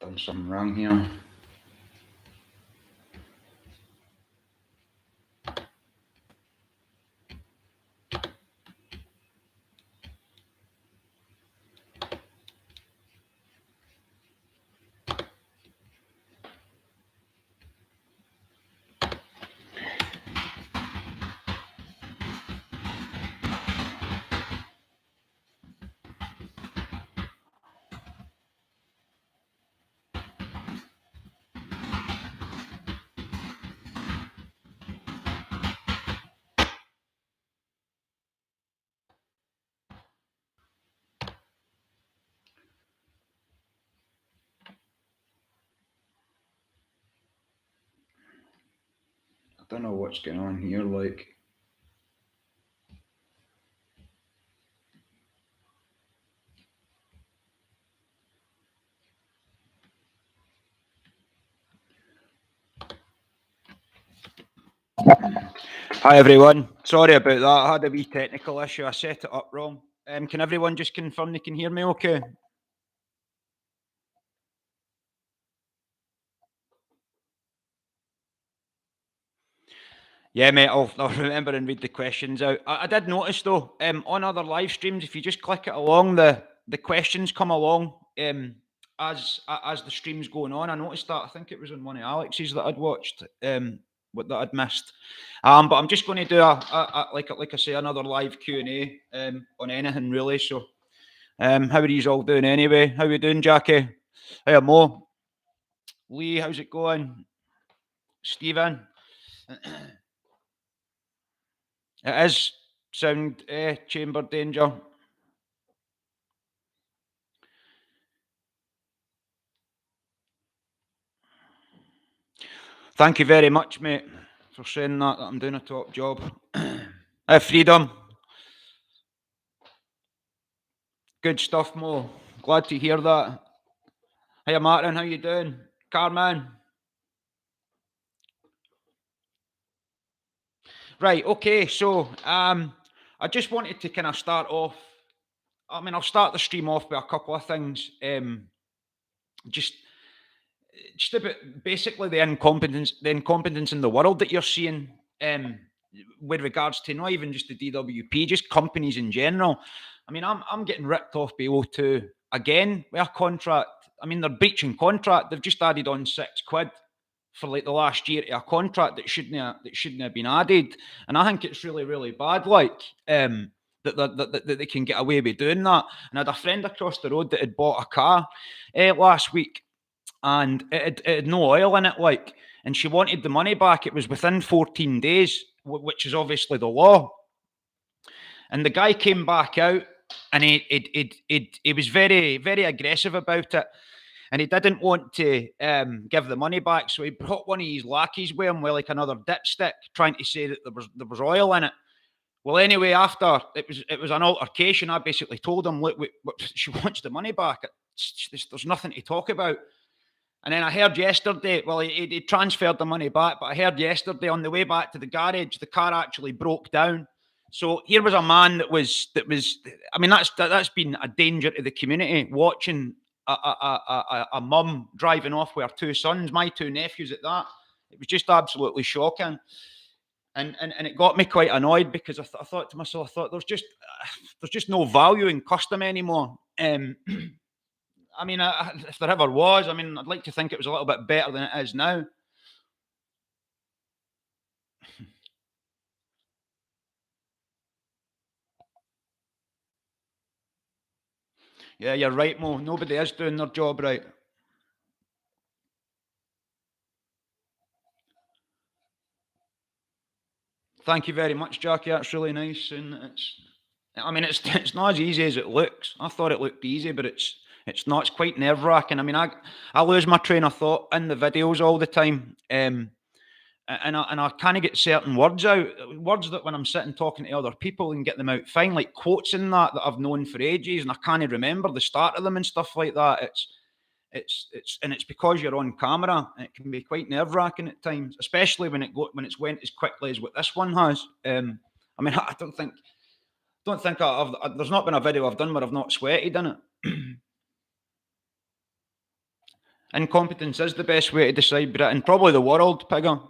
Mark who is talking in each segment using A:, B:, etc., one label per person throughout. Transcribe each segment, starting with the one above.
A: Done something wrong here. I don't know what's going on here, like. Hi everyone, sorry about that, I had a wee technical issue, I set it up wrong. Can everyone just confirm they can hear me okay? Yeah, mate, I'll remember and read the questions out. I did notice though, on other live streams, if you just click it along, the questions come along as the stream's going on. I noticed that. I think it was on one of Alex's that I'd watched, what that I'd missed. But I'm just going to do like I say, another live Q&A on anything really. So, how are you all doing anyway? How are you doing, Jackie? Hey, Mo. Lee, how's it going? Stephen. It is sound chamber danger. Thank you very much, mate, for saying that I'm doing a top job. Freedom. Good stuff, Mo. Glad to hear that. Hey, Martin, how you doing? Carman. Right, okay, so I just wanted to kind of start off. I mean, I'll start the stream off with a couple of things. Just about basically the incompetence in the world that you're seeing with regards to not even just the DWP, just companies in general. I mean, I'm getting ripped off by O2 again with a contract. I mean, they're breaching contract. They've just added on £6 for like the last year to a contract that shouldn't have been added. And I think it's really, really bad. Like that they can get away with doing that. And I had a friend across the road that had bought a car last week, and it had no oil in it, like, and she wanted the money back. It was within 14 days, which is obviously the law. And the guy came back out, and he was very, very aggressive about it, and he didn't want to give the money back. So he brought one of his lackeys with him with like another dipstick, trying to say that there was oil in it. Well, anyway, after it was an altercation, I basically told him, look, she wants the money back. There's nothing to talk about. And then I heard yesterday, well, he transferred the money back, but I heard yesterday on the way back to the garage, the car actually broke down. So here was a man that was. I mean, that's been a danger to the community. Watching a mum driving off with her two sons, my two nephews at that, it was just absolutely shocking. And it got me quite annoyed, because I thought to myself, there's just no value in custom anymore. I mean, if there ever was, I mean, I'd like to think it was a little bit better than it is now. Yeah, you're right, Mo. Nobody is doing their job right. Thank you very much, Jackie. That's really nice. And it's not as easy as it looks. I thought it looked easy, but it's not. It's quite nerve-wracking. I mean, I lose my train of thought in the videos all the time. And I kind of get certain words out, words that when I'm sitting talking to other people and get them out fine, like quotes in that I've known for ages, and I can't remember the start of them and stuff like that. It's because you're on camera, and it can be quite nerve-wracking at times, especially when it's went as quickly as what this one has. I mean, I don't think there's not been a video I've done where I've not sweated in it. Incompetence is the best way to decide Britain, probably the world, Pigger.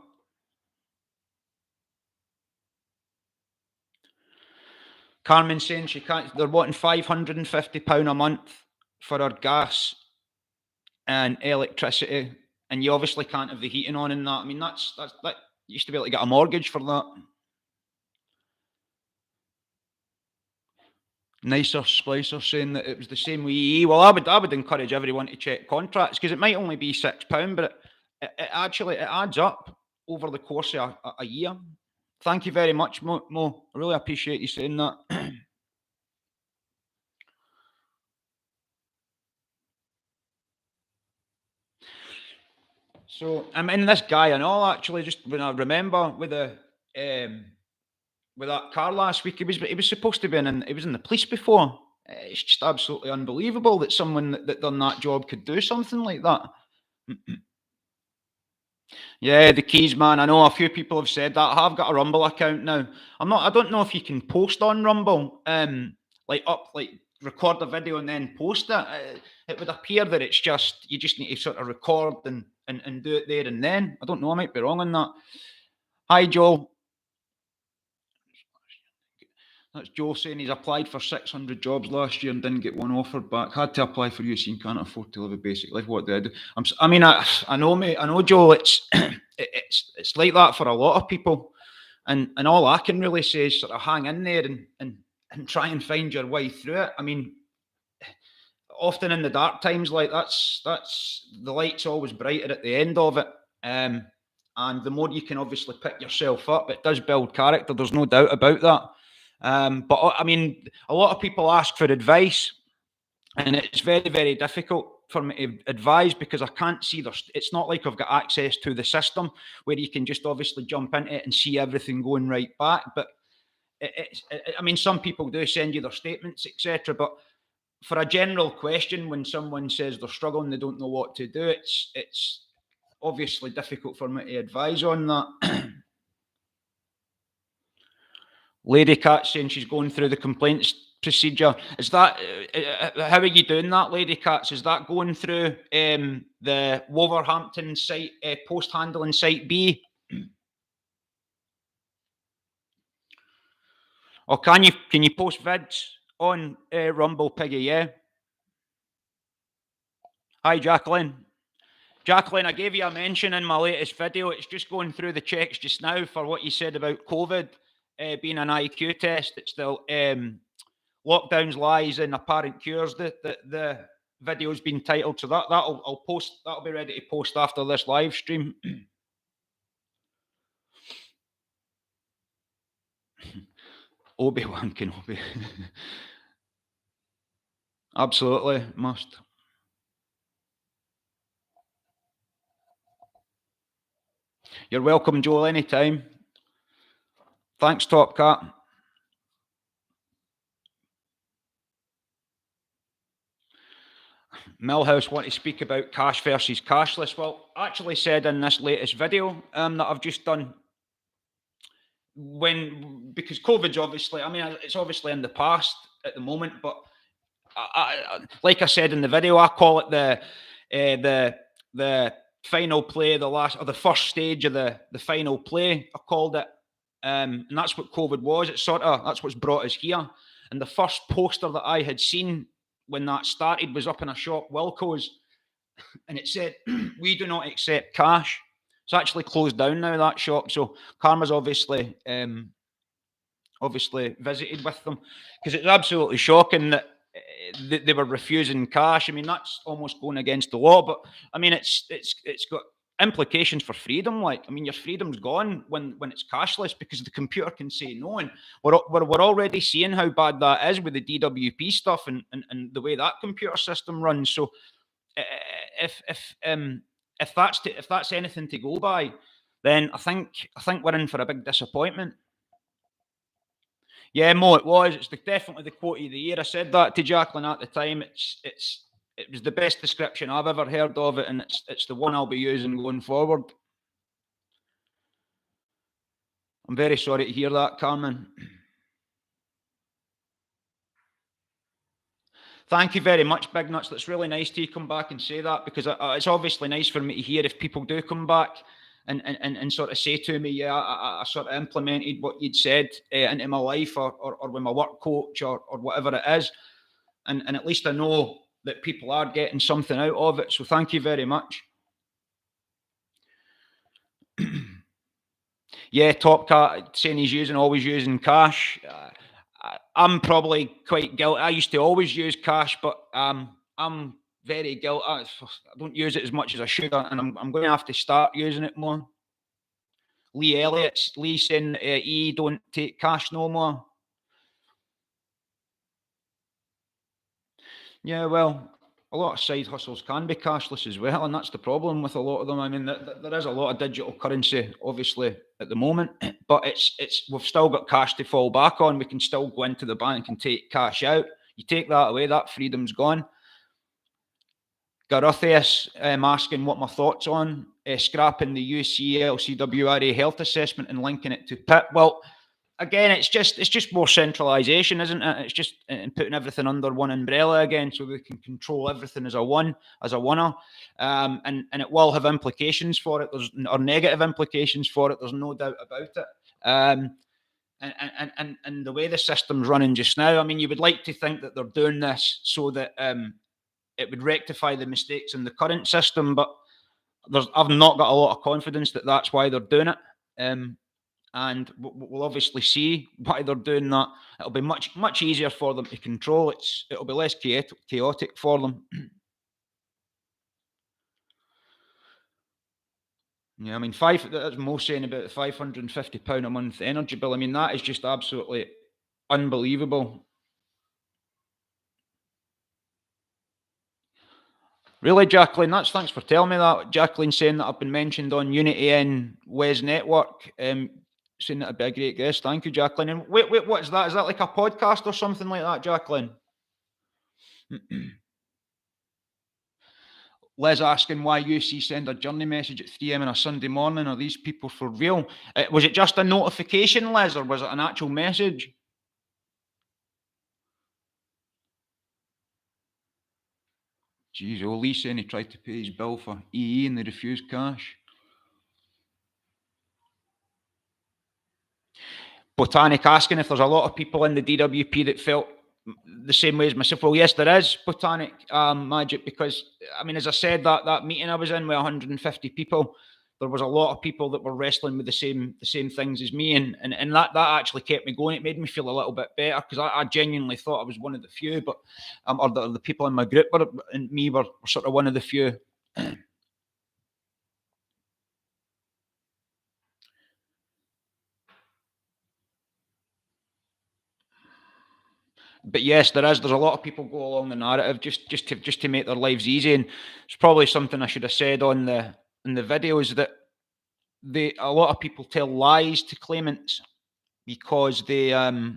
A: Carmen saying she can't. They're wanting £550 a month for her gas and electricity, and you obviously can't have the heating on in that. I mean, that you used to be able to get a mortgage for that. Nicer Splicer saying that it was the same with EE. Well, I would encourage everyone to check contracts, because it might only be £6, but it actually adds up over the course of a year. Thank you very much, Mo. I really appreciate you saying that. So I'm in this guy and all, actually, just when I remember with the with that car last week, he was supposed to be he was in the police before. It's just absolutely unbelievable that someone that done that job could do something like that. Yeah, the keys, man. I know a few people have said that. I have got a Rumble account now. I don't know if you can post on Rumble, like record a video and then post it. It would appear that it's just you just need to sort of record and do it there and then. I don't know. I might be wrong on that. Hi, Joel. That's Joe saying he's applied for 600 jobs last year and didn't get one offered back. Had to apply for UC and can't afford to live a basic life. What do I do? I know, mate. I know, Joe. It's it's like that for a lot of people, and all I can really say is sort of hang in there and try and find your way through it. I mean, often in the dark times, like that's the light's always brighter at the end of it. And the more you can obviously pick yourself up, it does build character. There's no doubt about that. But I mean, a lot of people ask for advice, and it's very, very difficult for me to advise because I can't see it's not like I've got access to the system where you can just obviously jump into it and see everything going right back. But I mean, some people do send you their statements, etc. But for a general question, when someone says they're struggling, they don't know what to do, it's obviously difficult for me to advise on that. Lady Cat saying she's going through the complaints procedure. Is that how are you doing that, Lady Cats? Is that going through the Wolverhampton site, post handling site B? Or can you post vids on Rumble, Piggy? Yeah. Hi, Jacqueline. Jacqueline, I gave you a mention in my latest video. It's just going through the checks just now for what you said about COVID being an IQ test. It's still lockdowns, lies, and apparent cures. The video's been titled, so I'll post. That'll be ready to post after this live stream. Obi-Wan Kenobi. Absolutely must. You're welcome, Joel, anytime. Thanks, Top Cat. Millhouse want to speak about cash versus cashless. Well, I actually said in this latest video that I've just done, because COVID's obviously, I mean, it's obviously in the past at the moment, but like I said in the video, I call it the final play, the first stage of the final play. I called it, and that's what COVID was. It's that's what's brought us here. And the first poster that I had seen when that started was up in a shop, Wilco's, and it said, "We do not accept cash." It's actually closed down now, that shop. So Karma's obviously visited with them, because it's absolutely shocking that they were refusing cash. I mean, that's almost going against the law. But I mean, it's got implications for freedom. Like, I mean, your freedom's gone when it's cashless, because the computer can say no, and we're already seeing how bad that is with the DWP stuff and the way that computer system runs. So if that's anything to go by, then I think we're in for a big disappointment. Yeah, Mo, it was. It's definitely the quote of the year. I said that to Jacqueline at the time. It was the best description I've ever heard of it, and it's the one I'll be using going forward. I'm very sorry to hear that, Carmen. Thank you very much, Big Nuts. That's really nice to you come back and say that, because it's obviously nice for me to hear if people do come back and sort of say to me, yeah, I sort of implemented what you'd said into my life, or with my work coach, or whatever it is. And at least I know that people are getting something out of it. So thank you very much. Yeah, Top Cat saying he's always using cash. I'm probably quite guilty. I used to always use cash, but I'm very guilty. I don't use it as much as I should, and I'm going to have to start using it more. Lee saying don't take cash no more. Yeah, well, a lot of side hustles can be cashless as well, and that's the problem with a lot of them. I mean, there is a lot of digital currency, obviously, at the moment, but we've still got cash to fall back on. We can still go into the bank and take cash out. You take that away, that freedom's gone. Garothius asking what my thoughts on scrapping the UCLCWRA health assessment and linking it to PIP. Well, again, it's just more centralisation, isn't it? It's just putting everything under one umbrella again, so we can control everything as a winner, and it will have implications for it. Or negative implications for it. There's no doubt about it. And the way the system's running just now, I mean, you would like to think that they're doing this so that it would rectify the mistakes in the current system, but I've not got a lot of confidence that that's why they're doing it. And we'll obviously see why they're doing that. It'll be much easier for them to control. It'll be less chaotic for them. Yeah, I mean, that's Mo saying about the £550 a month energy bill. I mean, that is just absolutely unbelievable. Really, Jacqueline? Thanks for telling me that. Jacqueline saying that I've been mentioned on Unity and Wes Network, saying that I'd be a great guest. Thank you, Jacqueline. And wait, what is that? Is that like a podcast or something like that, Jacqueline? Les asking why UC send a journey message at 3 a.m. on a Sunday morning. Are these people for real? Was it just a notification, Les, or was it an actual message? Jeez, Lee saying he tried to pay his bill for EE and they refused cash. Botanic asking if there's a lot of people in the DWP that felt the same way as myself. Well, yes, there is, Botanic Magic, because, I mean, as I said, that meeting I was in with 150 people, there was a lot of people that were wrestling with the same things as me, and that actually kept me going. It made me feel a little bit better, because I genuinely thought I was one of the few, but or the people in my group and me were sort of one of the few. But yes, there's a lot of people go along the narrative just to make their lives easy, and it's probably something I should have said in the videos, that a lot of people tell lies to claimants because they want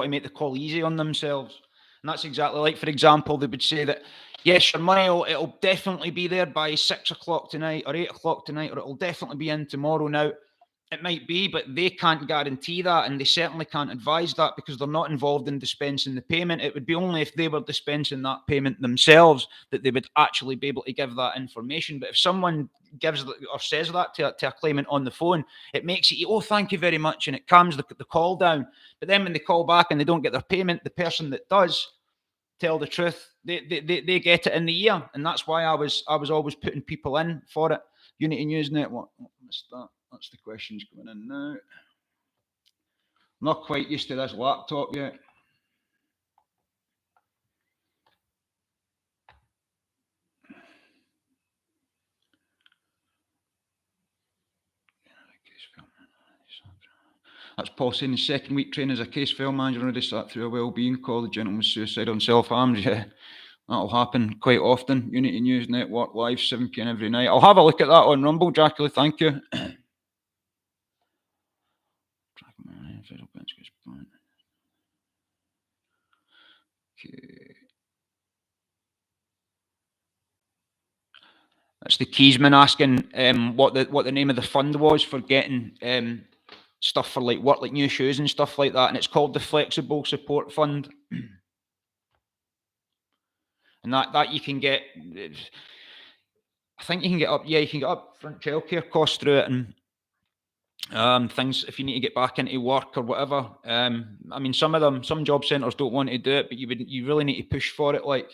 A: to make the call easy on themselves. And that's exactly like, for example, they would say that, yes, your money it'll definitely be there by 6 o'clock tonight or 8 o'clock tonight, or it'll definitely be in tomorrow. Now, it might be, but they can't guarantee that, and they certainly can't advise that, because they're not involved in dispensing the payment. It would be only if they were dispensing that payment themselves that they would actually be able to give that information. But if someone gives or says that to a claimant on the phone, it makes it, oh, thank you very much, and it calms the call down. But then when they call back and they don't get their payment, the person that does tell the truth, they get it in the ear, and that's why I was always putting people in for it. Unity News Network. What's that? That's the questions coming in now. Not quite used to this laptop yet. That's Paul saying the second week training as a case file manager, already sat through a wellbeing call. The gentleman's suicide on self-harms. Yeah, that'll happen quite often. Unity News Network live 7 p.m. every night. I'll have a look at that on Rumble, Jacqueline. Thank you. Okay. That's the Keysman asking what the name of the fund was for getting stuff for like work, like new shoes and stuff like that, and it's called the Flexible Support Fund. and that you can get. I think you can get up. Yeah, you can get up front childcare costs through it, and things if you need to get back into work or whatever. I mean, some job centres don't want to do it, but you really need to push for it. Like,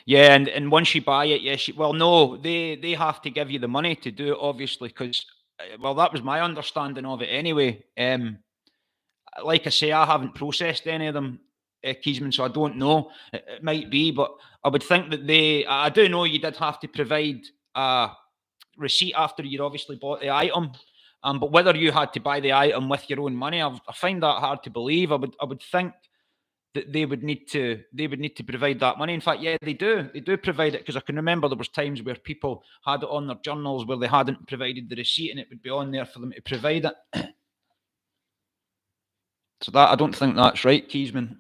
A: yeah, and once you buy it, yes, well, no, they have to give you the money to do it, obviously, because well, that was my understanding of it anyway. Like I say, I haven't processed any of them, Keysman, so I don't know. It might be, but I would think that I do know you did have to provide a receipt after you'd obviously bought the item. But whether you had to buy the item with your own money, I find that hard to believe. I would think that they would need to provide that money. In fact, yeah, they do provide it, because I can remember there was times where people had it on their journals where they hadn't provided the receipt, and it would be on there for them to provide it. So that I don't think that's right, Keysman.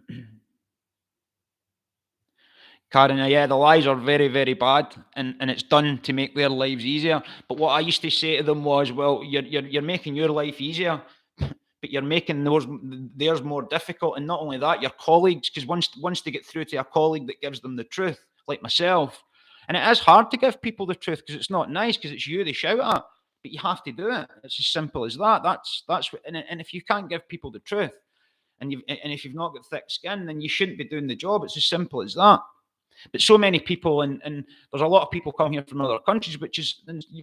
A: Karen, yeah, the lies are very, very bad, and it's done to make their lives easier. But what I used to say to them was, well, you're making your life easier, but you're making theirs more difficult. And not only that, your colleagues, because once they get through to a colleague that gives them the truth, like myself, and it is hard to give people the truth because it's not nice, because it's you they shout at, but you have to do it. It's as simple as that. That's what, and if you can't give people the truth, and if you've not got thick skin, then you shouldn't be doing the job. It's as simple as that. But so many people, and there's a lot of people come here from other countries, which is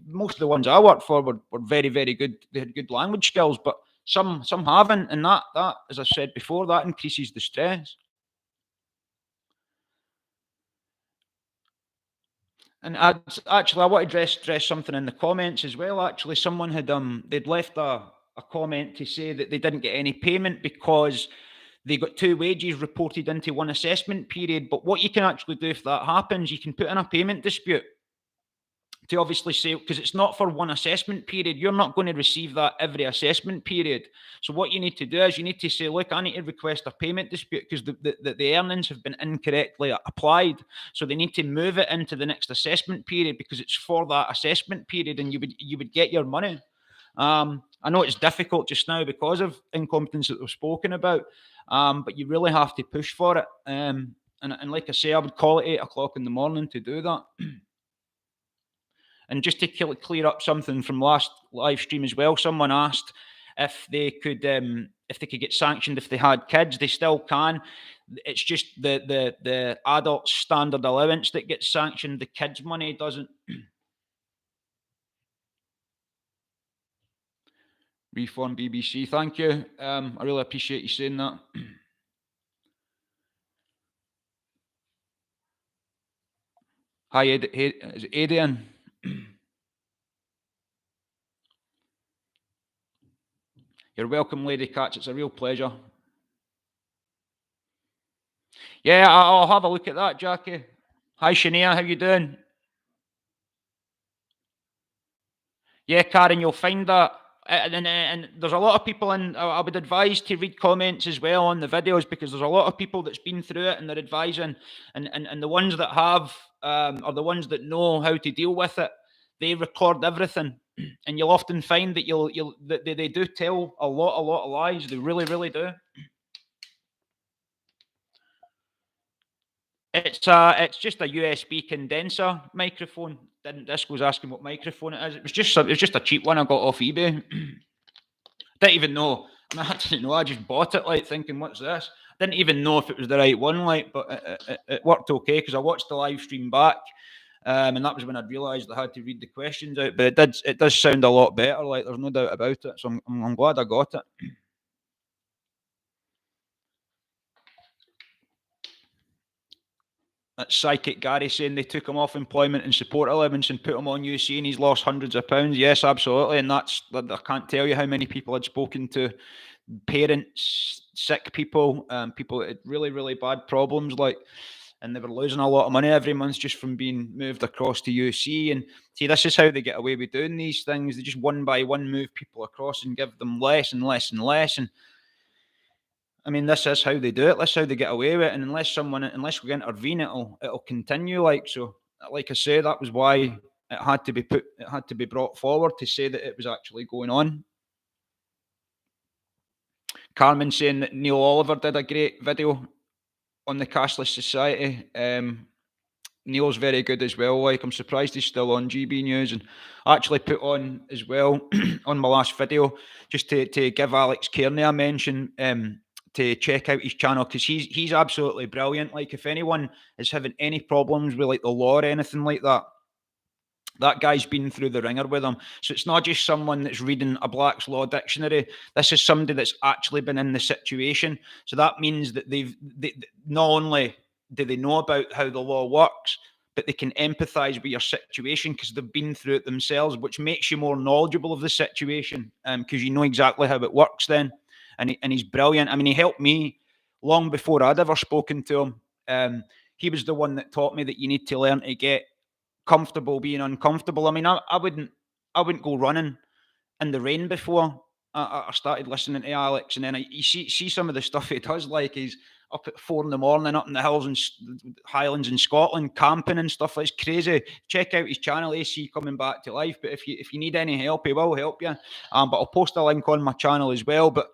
A: most of the ones I worked for were very, very good. They had good language skills, but some haven't, and that as I said before, that increases the stress. And I want to address something in the comments as well. Actually, someone had they'd left a comment to say that they didn't get any payment because they got two wages reported into one assessment period. But what you can actually do if that happens, you can put in a payment dispute to obviously say, because it's not for one assessment period, you're not going to receive that every assessment period. So what you need to do is you need to say, look, I need to request a payment dispute because the earnings have been incorrectly applied. So they need to move it into the next assessment period because it's for that assessment period, and you would get your money. I know it's difficult just now because of incompetence that we've spoken about, but you really have to push for it. And like I say, I would call it 8 o'clock in the morning to do that. And just to clear up something from last live stream as well, someone asked if they could get sanctioned if they had kids. They still can. It's just the adult standard allowance that gets sanctioned. The kids' money doesn't. Reform BBC. Thank you. I really appreciate you saying that. Hi, is it Adrian? You're welcome, Lady Cats. It's a real pleasure. Yeah, I'll have a look at that, Jackie. Hi, Shania. How you doing? Yeah, Karen, you'll find that. And there's a lot of people in. I would advise to read comments as well on the videos, because there's a lot of people that's been through it and they're advising, and the ones that have are the ones that know how to deal with it. They record everything, and you'll often find that they do tell a lot of lies. They really, really do. It's just a USB condenser microphone. Disco's asking what microphone it is. It was just a cheap one I got off eBay. Didn't even know. I didn't know. I just bought it, like thinking, "What's this?" Didn't even know if it was the right one, like. But it worked okay because I watched the live stream back, and that was when I realised I had to read the questions out. But it does sound a lot better. Like, there's no doubt about it. So I'm glad I got it. That's Psychic Gary saying they took him off employment and support allowance and put him on UC, and he's lost hundreds of pounds. Yes, absolutely. And I can't tell you how many people I'd spoken to, parents, sick people, people that had really, really bad problems, like, and they were losing a lot of money every month just from being moved across to UC. And see, this is how they get away with doing these things. They just one by one move people across and give them less and less and less. And I mean, this is how they do it. That's how they get away with it. And unless we intervene, it'll continue. Like, so, like I say, that was why it had to be brought forward to say that it was actually going on. Carmen saying that Neil Oliver did a great video. on the cashless society. Neil's very good as well. Like, I'm surprised he's still on GB News, and I actually put on as well on my last video just to give Alex Kearney a mention, to check out his channel, because he's absolutely brilliant. Like, if anyone is having any problems with like the law or anything like that, that guy's been through the ringer with them. So it's not just someone that's reading a Black's Law dictionary. This is somebody that's actually been in the situation. So that means that they not only do they know about how the law works, but they can empathize with your situation because they've been through it themselves, which makes you more knowledgeable of the situation, because you know exactly how it works then. And he's brilliant. I mean, he helped me long before I'd ever spoken to him. He was the one that taught me that you need to learn to get comfortable being uncomfortable. I mean, I wouldn't go running in the rain before I started listening to Alex, and then you see some of the stuff he does. Like, he's up at 4 in the morning, up in the hills and Highlands in Scotland, camping and stuff. It's crazy. Check out his channel, AC Coming Back to Life. But if you need any help, he will help you. But I'll post a link on my channel as well. But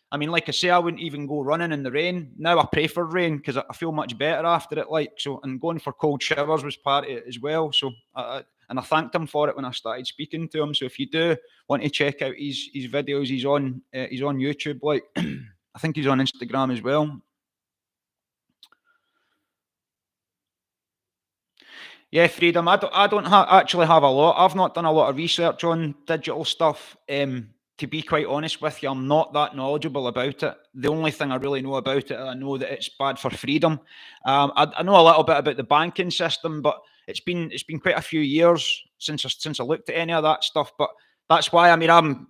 A: I mean, like I say, I wouldn't even go running in the rain. Now I pray for rain because I feel much better after it. Like, so, and going for cold showers was part of it as well. So, and I thanked him for it when I started speaking to him. So if you do want to check out his videos, he's on YouTube. Like, I think he's on Instagram as well. Yeah, freedom. I don't actually have a lot. I've not done a lot of research on digital stuff. To be quite honest with you, I'm not that knowledgeable about it. The only thing I really know about it, I know that it's bad for freedom. I know a little bit about the banking system, but it's been quite a few years since I looked at any of that stuff. But that's why, I mean, I'm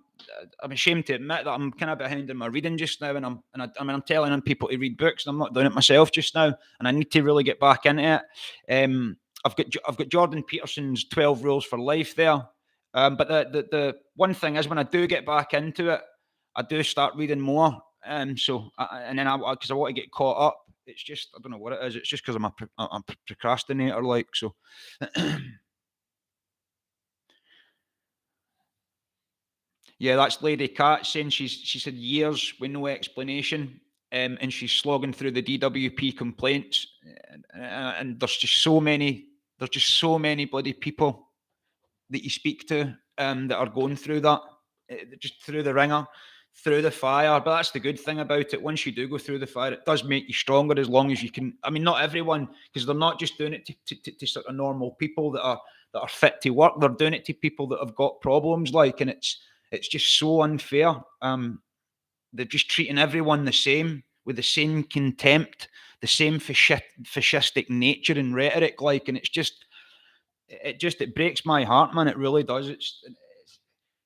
A: ashamed to admit that I'm kind of behind in my reading just now, and I'm telling people to read books, and I'm not doing it myself just now, and I need to really get back into it. I've got Jordan Peterson's 12 Rules for Life there. But the one thing is, when I do get back into it, I do start reading more. And then because I want to get caught up. It's just, I don't know what it is. It's just because I'm a procrastinator, like, so. Yeah, that's Lady Cat saying she said years with no explanation, and she's slogging through the DWP complaints, and there's just so many bloody people that you speak to, that are going through that, just through the ringer, through the fire. But that's the good thing about it. Once you do go through the fire, it does make you stronger, as long as you can. I mean, not everyone, because they're not just doing it to sort of normal people that are fit to work. They're doing it to people that have got problems, like, and it's just so unfair. They're just treating everyone the same, with the same contempt, the same fascistic nature and rhetoric, like, and it breaks my heart, man. It really does. It's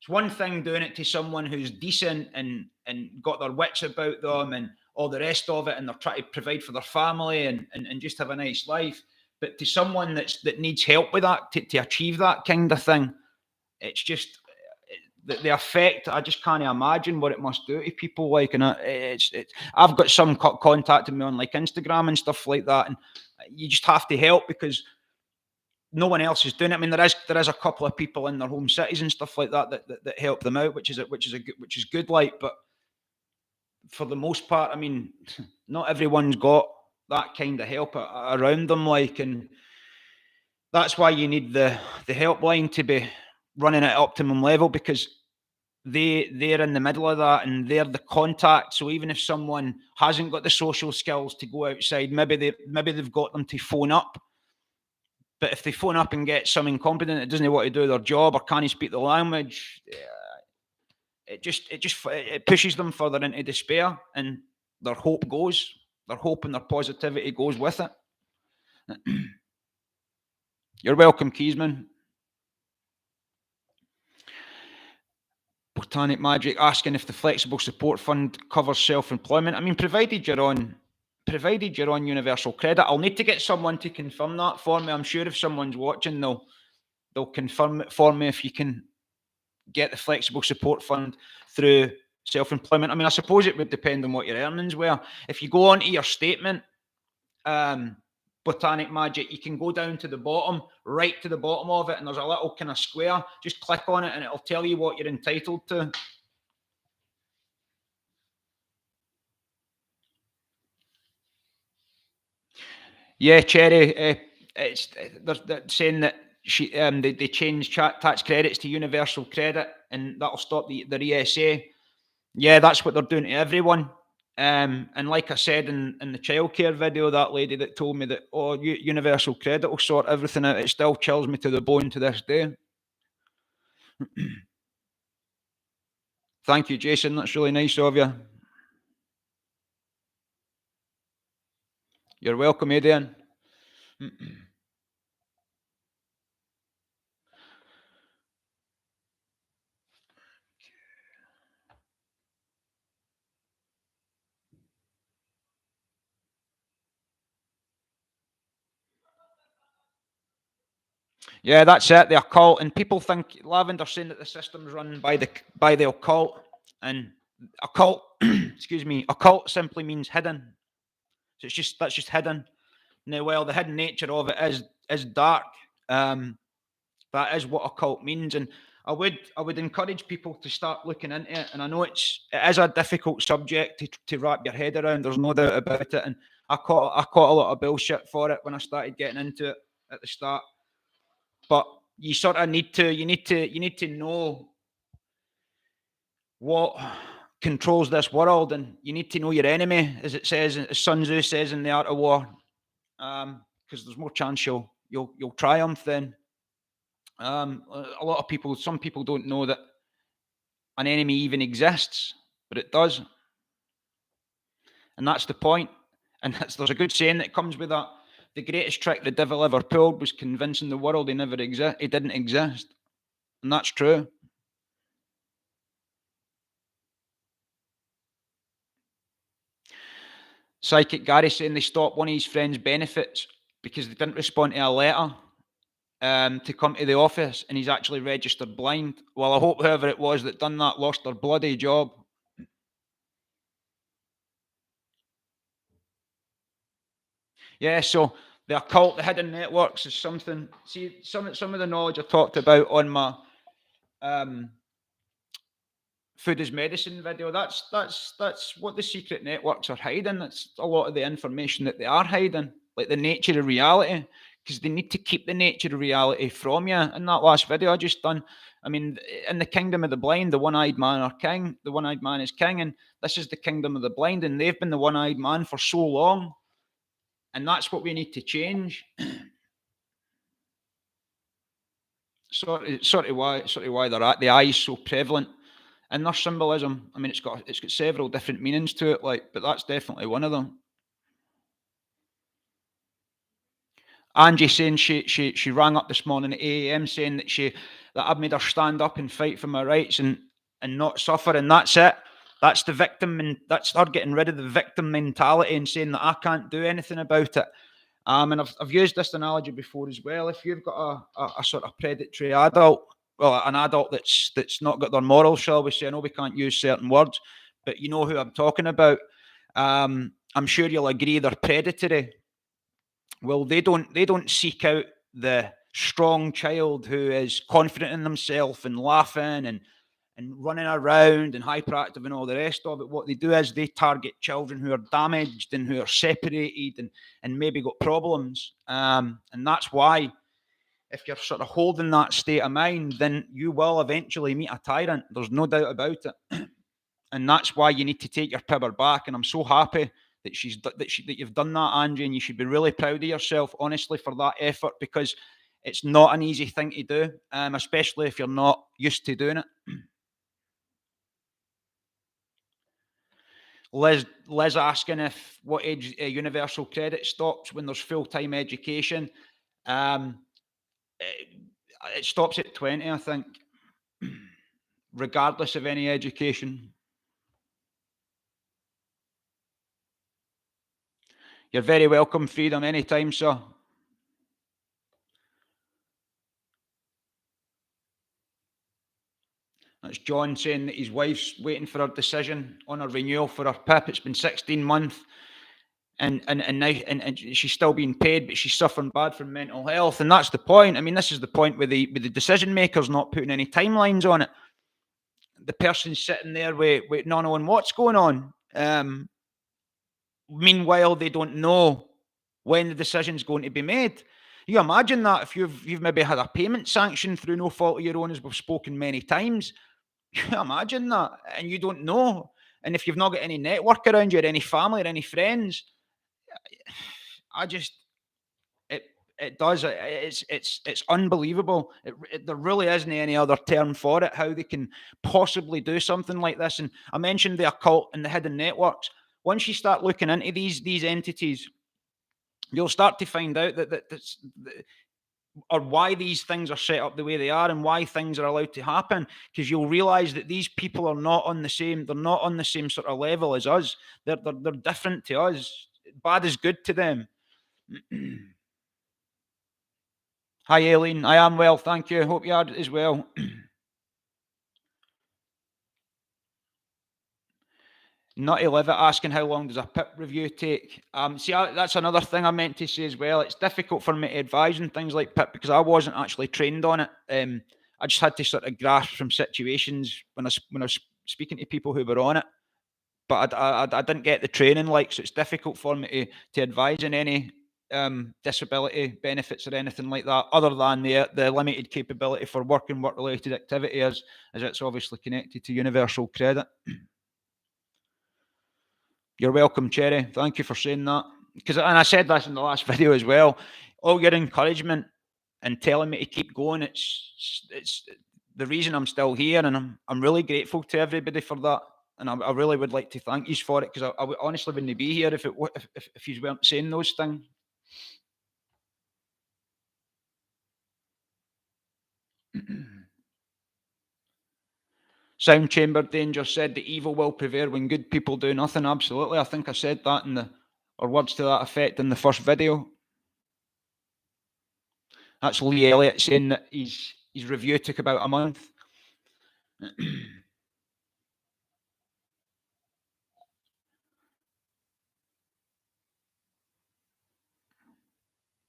A: one thing doing it to someone who's decent and got their wits about them and all the rest of it, and they're trying to provide for their family and just have a nice life. But to someone that needs help with that, to achieve that kind of thing, it's just the effect. I just can't imagine what it must do to people. Like, and I've got some contacting me on like Instagram and stuff like that, and you just have to help because no one else is doing it. I mean, there is a couple of people in their home cities and stuff like that help them out, which is good. Like, but for the most part, I mean, not everyone's got that kind of help around them. Like, and that's why you need the helpline to be running at optimum level, because they're in the middle of that, and they're the contact. So even if someone hasn't got the social skills to go outside, maybe they've got them to phone up. But if they phone up and get some incompetent that doesn't know what to do their job or can't speak the language, it pushes them further into despair, and their hope and their positivity goes with it. You're welcome, Keysman. Botanic Magic asking if the flexible support fund covers self-employment. I mean, provided you're on universal credit. I'll need to get someone to confirm that for me. I'm sure if someone's watching, they'll confirm it for me if you can get the flexible support fund through self-employment. I mean, I suppose it would depend on what your earnings were. If you go onto your statement, Botanic Magic, you can go down to the bottom, right to the bottom of it, and there's a little kind of square. Just click on it and it'll tell you what you're entitled to. Yeah, Cherry. They're saying that they changed tax credits to universal credit, and that'll stop the ESA. Yeah, that's what they're doing to everyone. And like I said in the childcare video, that lady that told me that, oh, universal credit will sort everything out, it still chills me to the bone to this day. Thank you, Jason. That's really nice of you. You're welcome, Adrian. Yeah, that's it. The occult, and people think Lavender's saying that the system's run by the occult, and occult, excuse me, occult simply means hidden. So that's just hidden. Now, well, the hidden nature of it is dark. That is what occult means, and I would encourage people to start looking into it. And I know it is a difficult subject to wrap your head around. There's no doubt about it, and I caught a lot of bullshit for it when I started getting into it at the start. But you sort of need to know what controls this world, and you need to know your enemy, as it says, as Sun Tzu says in The Art of War, because there's more chance you'll triumph then. A lot of people, some people don't know that an enemy even exists, but it does, and that's the point. And there's a good saying that comes with that: the greatest trick the devil ever pulled was convincing the world he didn't exist, and that's true. Psychic Gary saying they stopped one of his friends' benefits because they didn't respond to a letter to come to the office, and he's actually registered blind. Well, I hope whoever it was that done that lost their bloody job. Yeah, so the occult, the hidden networks is something. See, some of the knowledge I talked about on my um, food is medicine video. That's what the secret networks are hiding. That's a lot of the information that they are hiding, like the nature of reality, because they need to keep the nature of reality from you. In that last video I just done, I mean, in the kingdom of the blind, the one-eyed man are king. The one-eyed man is king, and this is the kingdom of the blind, and they've been the one-eyed man for so long, and that's what we need to change. Sort of why the eye is so prevalent in their symbolism. I mean, it's got several different meanings to it, like, but that's definitely one of them. Angie saying she rang up this morning at 8 a.m. saying that I've made her stand up and fight for my rights and not suffer, and that's it. That's the victim, and that's her getting rid of the victim mentality and saying that I can't do anything about it. And I've used this analogy before as well. If you've got a sort of predatory adult, well, an adult that's not got their morals, shall we say? I know we can't use certain words, but you know who I'm talking about. I'm sure you'll agree they're predatory. Well, they don't seek out the strong child who is confident in themselves and laughing and running around and hyperactive and all the rest of it. What they do is they target children who are damaged and who are separated and maybe got problems. And that's why, if you're sort of holding that state of mind, then you will eventually meet a tyrant. There's no doubt about it. And that's why you need to take your power back. And I'm so happy that you've done that, Angie, and you should be really proud of yourself, honestly, for that effort, because it's not an easy thing to do, especially if you're not used to doing it. Liz asking if what age universal credit stops when there's full-time education. It stops at 20, I think, regardless of any education. You're very welcome, Freedom, anytime, sir. That's John saying that his wife's waiting for her decision on her renewal for her PIP. It's been 16 months, and now and she's still being paid, but she's suffering bad from mental health. And that's the point. I mean, this is the point with the decision makers not putting any timelines on it. The person's sitting there with not knowing what's going on. Meanwhile, they don't know when the decision's going to be made. You imagine that if you've maybe had a payment sanction through no fault of your own, as we've spoken many times. You imagine that, and you don't know. And if you've not got any network around you, or any family, or any friends, I just it it does it's unbelievable. There really isn't any other term for it. How they can possibly do something like this. And I mentioned the occult and the hidden networks. Once you start looking into these entities, you'll start to find out that or why these things are set up the way they are, and why things are allowed to happen, because you'll realize that these people are not on the same, they're not on the same sort of level as us. They're different to us. Bad is good to them. Hi Aileen, I am well, thank you, hope you are as well. Nutty Live It asking how long does a PIP review take? See, that's another thing I meant to say as well. It's difficult for me to advise on things like PIP because I wasn't actually trained on it. I just had to sort of grasp from situations when I was speaking to people who were on it, but I didn't get the training, like, so it's difficult for me to advise on any disability benefits or anything like that, other than the limited capability for work and work related activity, as it's obviously connected to universal credit. You're welcome, Cherry. Thank you for saying that. And I said this in the last video as well. All your encouragement and telling me to keep going, it's the reason I'm still here, and I'm really grateful to everybody for that. And I really would like to thank you for it, because I honestly wouldn't be here if you weren't saying those things. Sound Chamber Danger said the evil will prevail when good people do nothing. Absolutely. I think I said that or words to that effect in the first video. That's Lee Elliott saying that his review took about a month.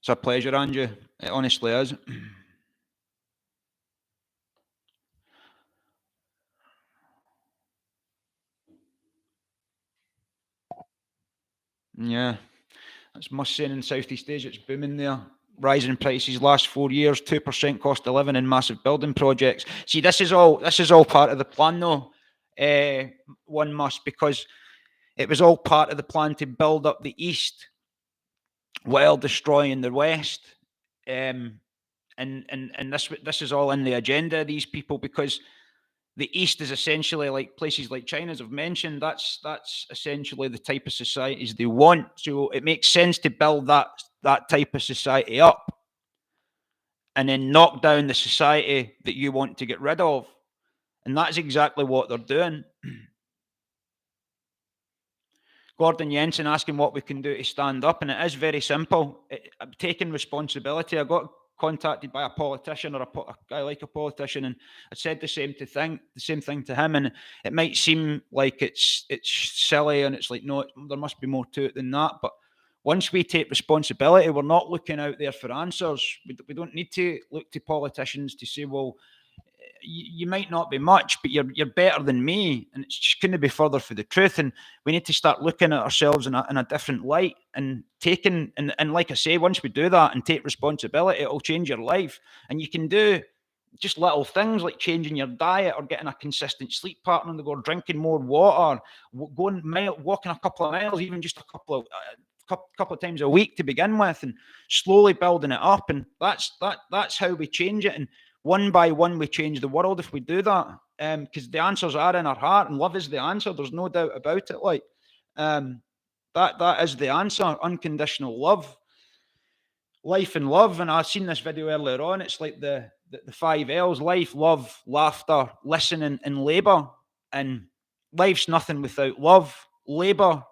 A: It's a pleasure, Andrew. It honestly is. Yeah. That's must saying in Southeast Asia, it's booming there. Rising prices last 4 years, 2% cost of living in massive building projects. See, this is all part of the plan, though. One must, because it was all part of the plan to build up the East while destroying the West. And this is all in the agenda of these people, because the East is essentially like places like China, as I've mentioned. That's essentially the type of societies they want. So it makes sense to build that type of society up, and then knock down the society that you want to get rid of. And that's exactly what they're doing. Gordon Jensen asking what we can do to stand up, and it is very simple. I'm taking responsibility. I got contacted by a politician, or a guy like a politician, and I said the same thing to him. And it might seem like it's silly, and it's like, no, there must be more to it than that. But once we take responsibility, we're not looking out there for answers. We don't need to look to politicians to say, well, you might not be much, but you're better than me, and it's just going to be further for the truth. And we need to start looking at ourselves in a different light, and taking and like I say, once we do that and take responsibility, it'll change your life. And you can do just little things like changing your diet, or getting a consistent sleep pattern, or drinking more water, walking a couple of miles, even just a couple of times a week to begin with, and slowly building it up. And that's how we change it. And one by one, we change the world if we do that. Because the answers are in our heart, and love is the answer. There's no doubt about it. Like, that is the answer. Unconditional love, life, and love. And I've seen this video earlier on. It's like the 5 L's: life, love, laughter, listening, and labor. And life's nothing without love. Labor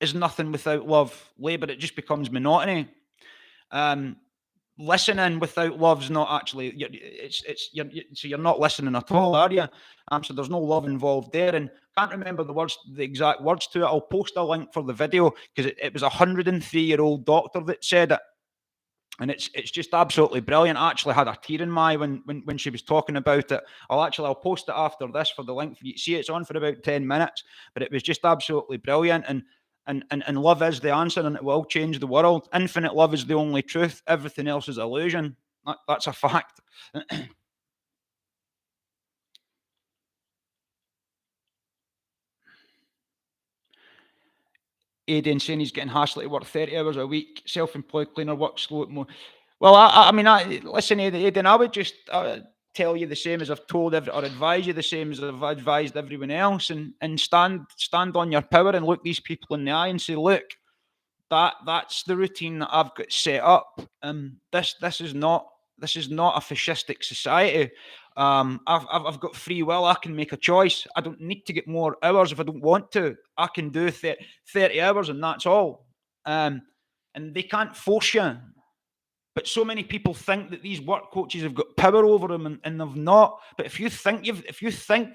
A: is nothing without love. Labor, it just becomes monotony. Listening without love's not actually, so you're not listening at all, are you? So there's no love involved there. And I can't remember the exact words to it. I'll post a link for the video, because it was a 103-year-old doctor that said it, and it's just absolutely brilliant. I actually had a tear in my eye when she was talking about it. I'll post it after this for the link for you. See, it's on for about 10 minutes, but it was just absolutely brilliant. And and love is the answer, and it will change the world. Infinite love is the only truth. Everything else is illusion. That's a fact. Aidan saying he's getting Haslett to work 30 hours a week, self-employed cleaner, works slow more. Well, I mean, listen, Aidan, I would just tell you the same as I've told or advise you the same as I've advised everyone else, and stand on your power and look these people in the eye and say, look, that's the routine that I've got set up. This is not a fascistic society. I've got free will. I can make a choice. I don't need to get more hours if I don't want to. I can do 30 hours and that's all. And they can't force you. But so many people think that these work coaches have got power over them, and they've not. But if you think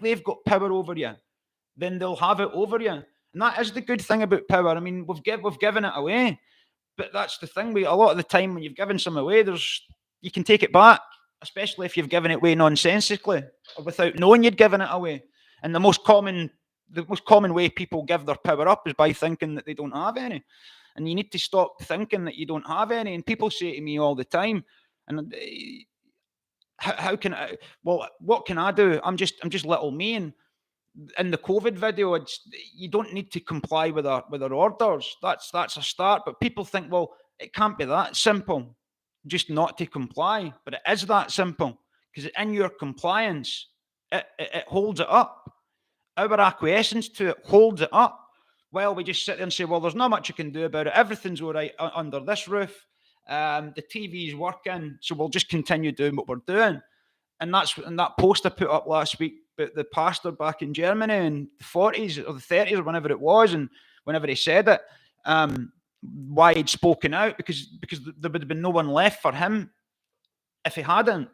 A: they've got power over you, then they'll have it over you. And that is the good thing about power. I mean, we've given it away, but that's the thing. A lot of the time when you've given some away, you can take it back, especially if you've given it away nonsensically or without knowing you'd given it away. And the most common way people give their power up is by thinking that they don't have any. And you need to stop thinking that you don't have any. And people say to me all the time, and how can I? Well, what can I do? I'm just little me. And in the COVID video, you don't need to comply with our orders. That's a start. But people think, well, it can't be that simple, just not to comply. But it is that simple, because in your compliance, it holds it up. Our acquiescence to it holds it up. Well, we just sit there and say, well, there's not much you can do about it. Everything's all right under this roof. The TV's working, so we'll just continue doing what we're doing. And that post I put up last week about the pastor back in Germany in the 40s or the 30s or whenever it was, and whenever he said it, why he'd spoken out, because there would have been no one left for him if he hadn't.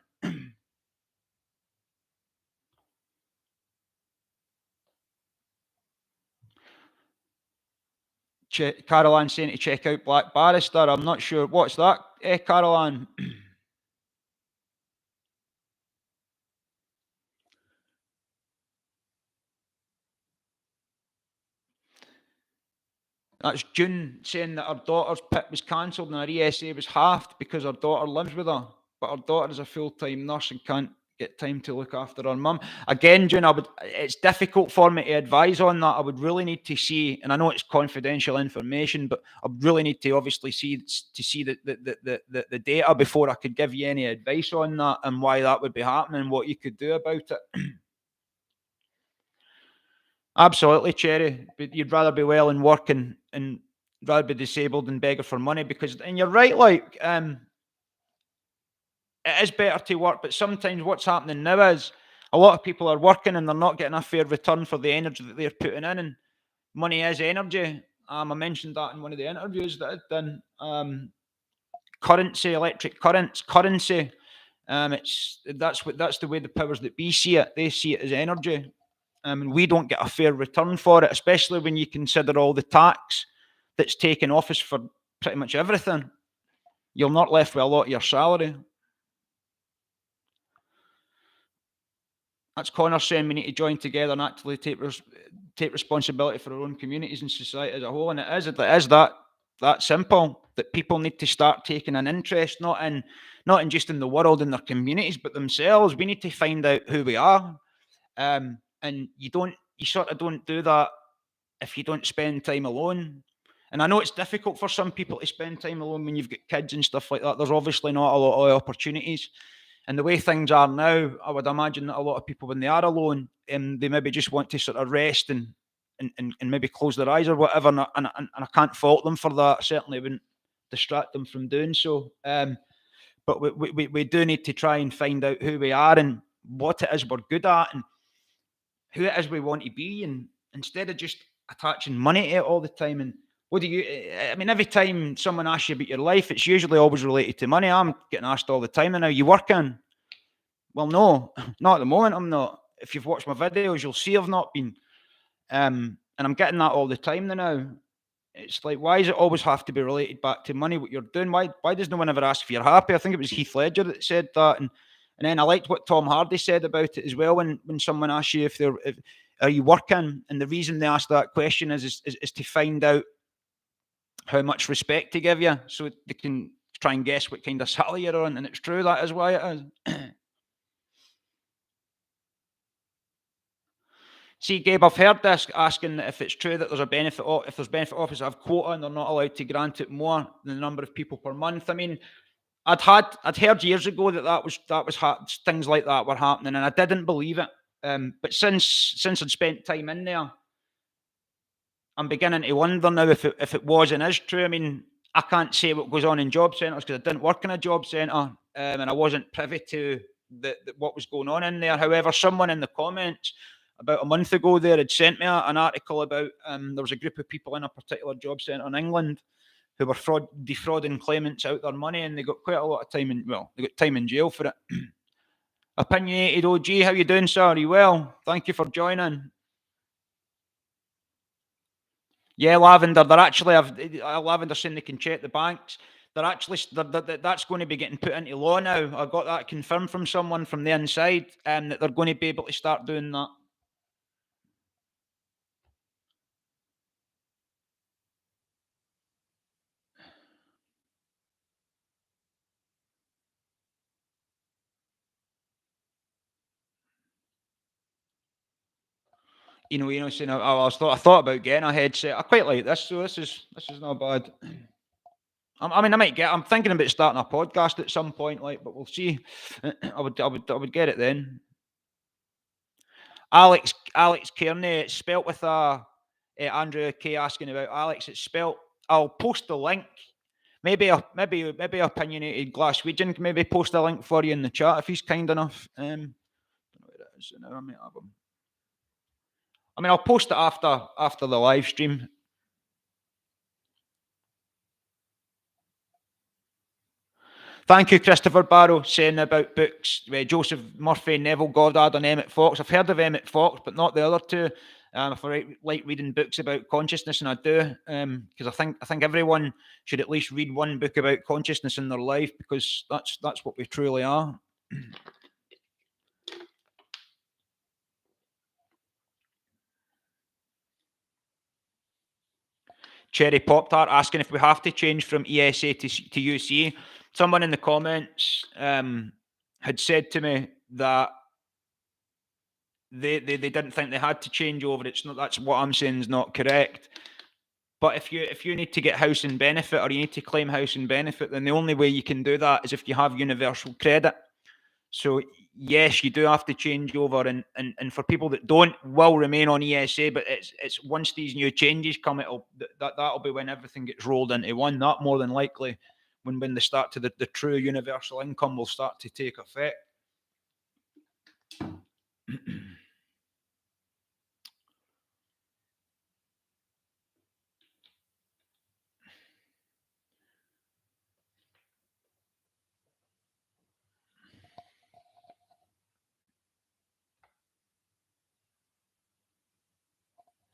A: Caroline saying to check out Black Barrister. I'm not sure. What's that, Caroline? That's June saying that her daughter's PIP was cancelled and her ESA was halved because her daughter lives with her. But her daughter is a full-time nurse and can't get time to look after her mum. Again, June, it's difficult for me to advise on that. I would really need to see, and I know it's confidential information, but I really need to obviously see the data before I could give you any advice on that and why that would be happening and what you could do about it. Absolutely, Cherry. But you'd rather be well and work and rather be disabled and beggar for money, because, and you're right, like, it is better to work, but sometimes what's happening now is a lot of people are working and they're not getting a fair return for the energy that they're putting in, and money is energy. I mentioned that in one of the interviews that I'd done. Currency, electric currents, currency. That's the way the powers that be see it. They see it as energy. And we don't get a fair return for it, especially when you consider all the tax that's taken off us for pretty much everything. You're not left with a lot of your salary. That's Connor saying we need to join together and actually take responsibility for our own communities and society as a whole. And it is that simple, that people need to start taking an interest, not in just in the world and their communities, but themselves. We need to find out who we are. And you sort of don't do that if you don't spend time alone. And I know it's difficult for some people to spend time alone when you've got kids and stuff like that. There's obviously not a lot of opportunities. And the way things are now, I would imagine that a lot of people, when they are alone, they maybe just want to sort of rest and maybe close their eyes or whatever. And I can't fault them for that. I certainly wouldn't distract them from doing so. But we do need to try and find out who we are and what it is we're good at and who it is we want to be. And instead of just attaching money to it all the time. And every time someone asks you about your life, it's usually always related to money. I'm getting asked all the time now, you working? Well, no, not at the moment, I'm not. If you've watched my videos, you'll see I've not been. And I'm getting that all the time now. It's like, why does it always have to be related back to money, what you're doing? Why does no one ever ask if you're happy? I think it was Heath Ledger that said that. And then I liked what Tom Hardy said about it as well, when someone asks you if are you working? And the reason they ask that question is to find out how much respect to give you, so they can try and guess what kind of salary you're on. And it's true, that is why it is. See, Gabe, I've heard this asking if it's true that there's a benefit, if there's benefit officers have quota and they're not allowed to grant it more than the number of people per month. I mean, I'd heard years ago that things like that were happening, and I didn't believe it. But since I'd spent time in there, I'm beginning to wonder now if it was and is true. I mean, I can't say what goes on in job centres because I didn't work in a job centre, and I wasn't privy to what was going on in there. However, someone in the comments about a month ago there had sent me an article about there was a group of people in a particular job centre in England who were defrauding claimants out their money, and they got quite a lot of time they got time in jail for it. Opinionated OG, how you doing, sir? Are you well? Thank you for joining. Yeah, Lavender. They're actually, Lavender saying they can check the banks. They're actually, that's going to be getting put into law now. I got that confirmed from someone from the inside, that they're going to be able to start doing that. Saying, I thought about getting a headset. I quite like this, so this is not bad. I mean, I'm thinking about starting a podcast at some point, but we'll see. I would get it then. Alex Kearney, it's spelt with a Andrew K asking about Alex. It's spelt. I'll post the link. Maybe opinionated Glaswegian can maybe post a link for you in the chat if he's kind enough. I don't know where it is now. I might have him. I mean, I'll post it after the live stream. Thank you, Christopher Barrow, saying about books. Joseph Murphy, Neville Goddard, and Emmett Fox. I've heard of Emmett Fox, but not the other two. If I like reading books about consciousness, and I do, because I think everyone should at least read one book about consciousness in their life, because that's what we truly are. Cherry Pop Tart asking if we have to change from ESA to UC. Someone in the comments had said to me that they didn't think they had to change over. It's not. That's what I'm saying is not correct. But if you need to get housing benefit, or you need to claim housing benefit, then the only way you can do that is if you have universal credit. So yes, you do have to change over, and for people that don't, will remain on ESA. But it's once these new changes come, that'll be when everything gets rolled into one. That more than likely when they start to the true universal income will start to take effect.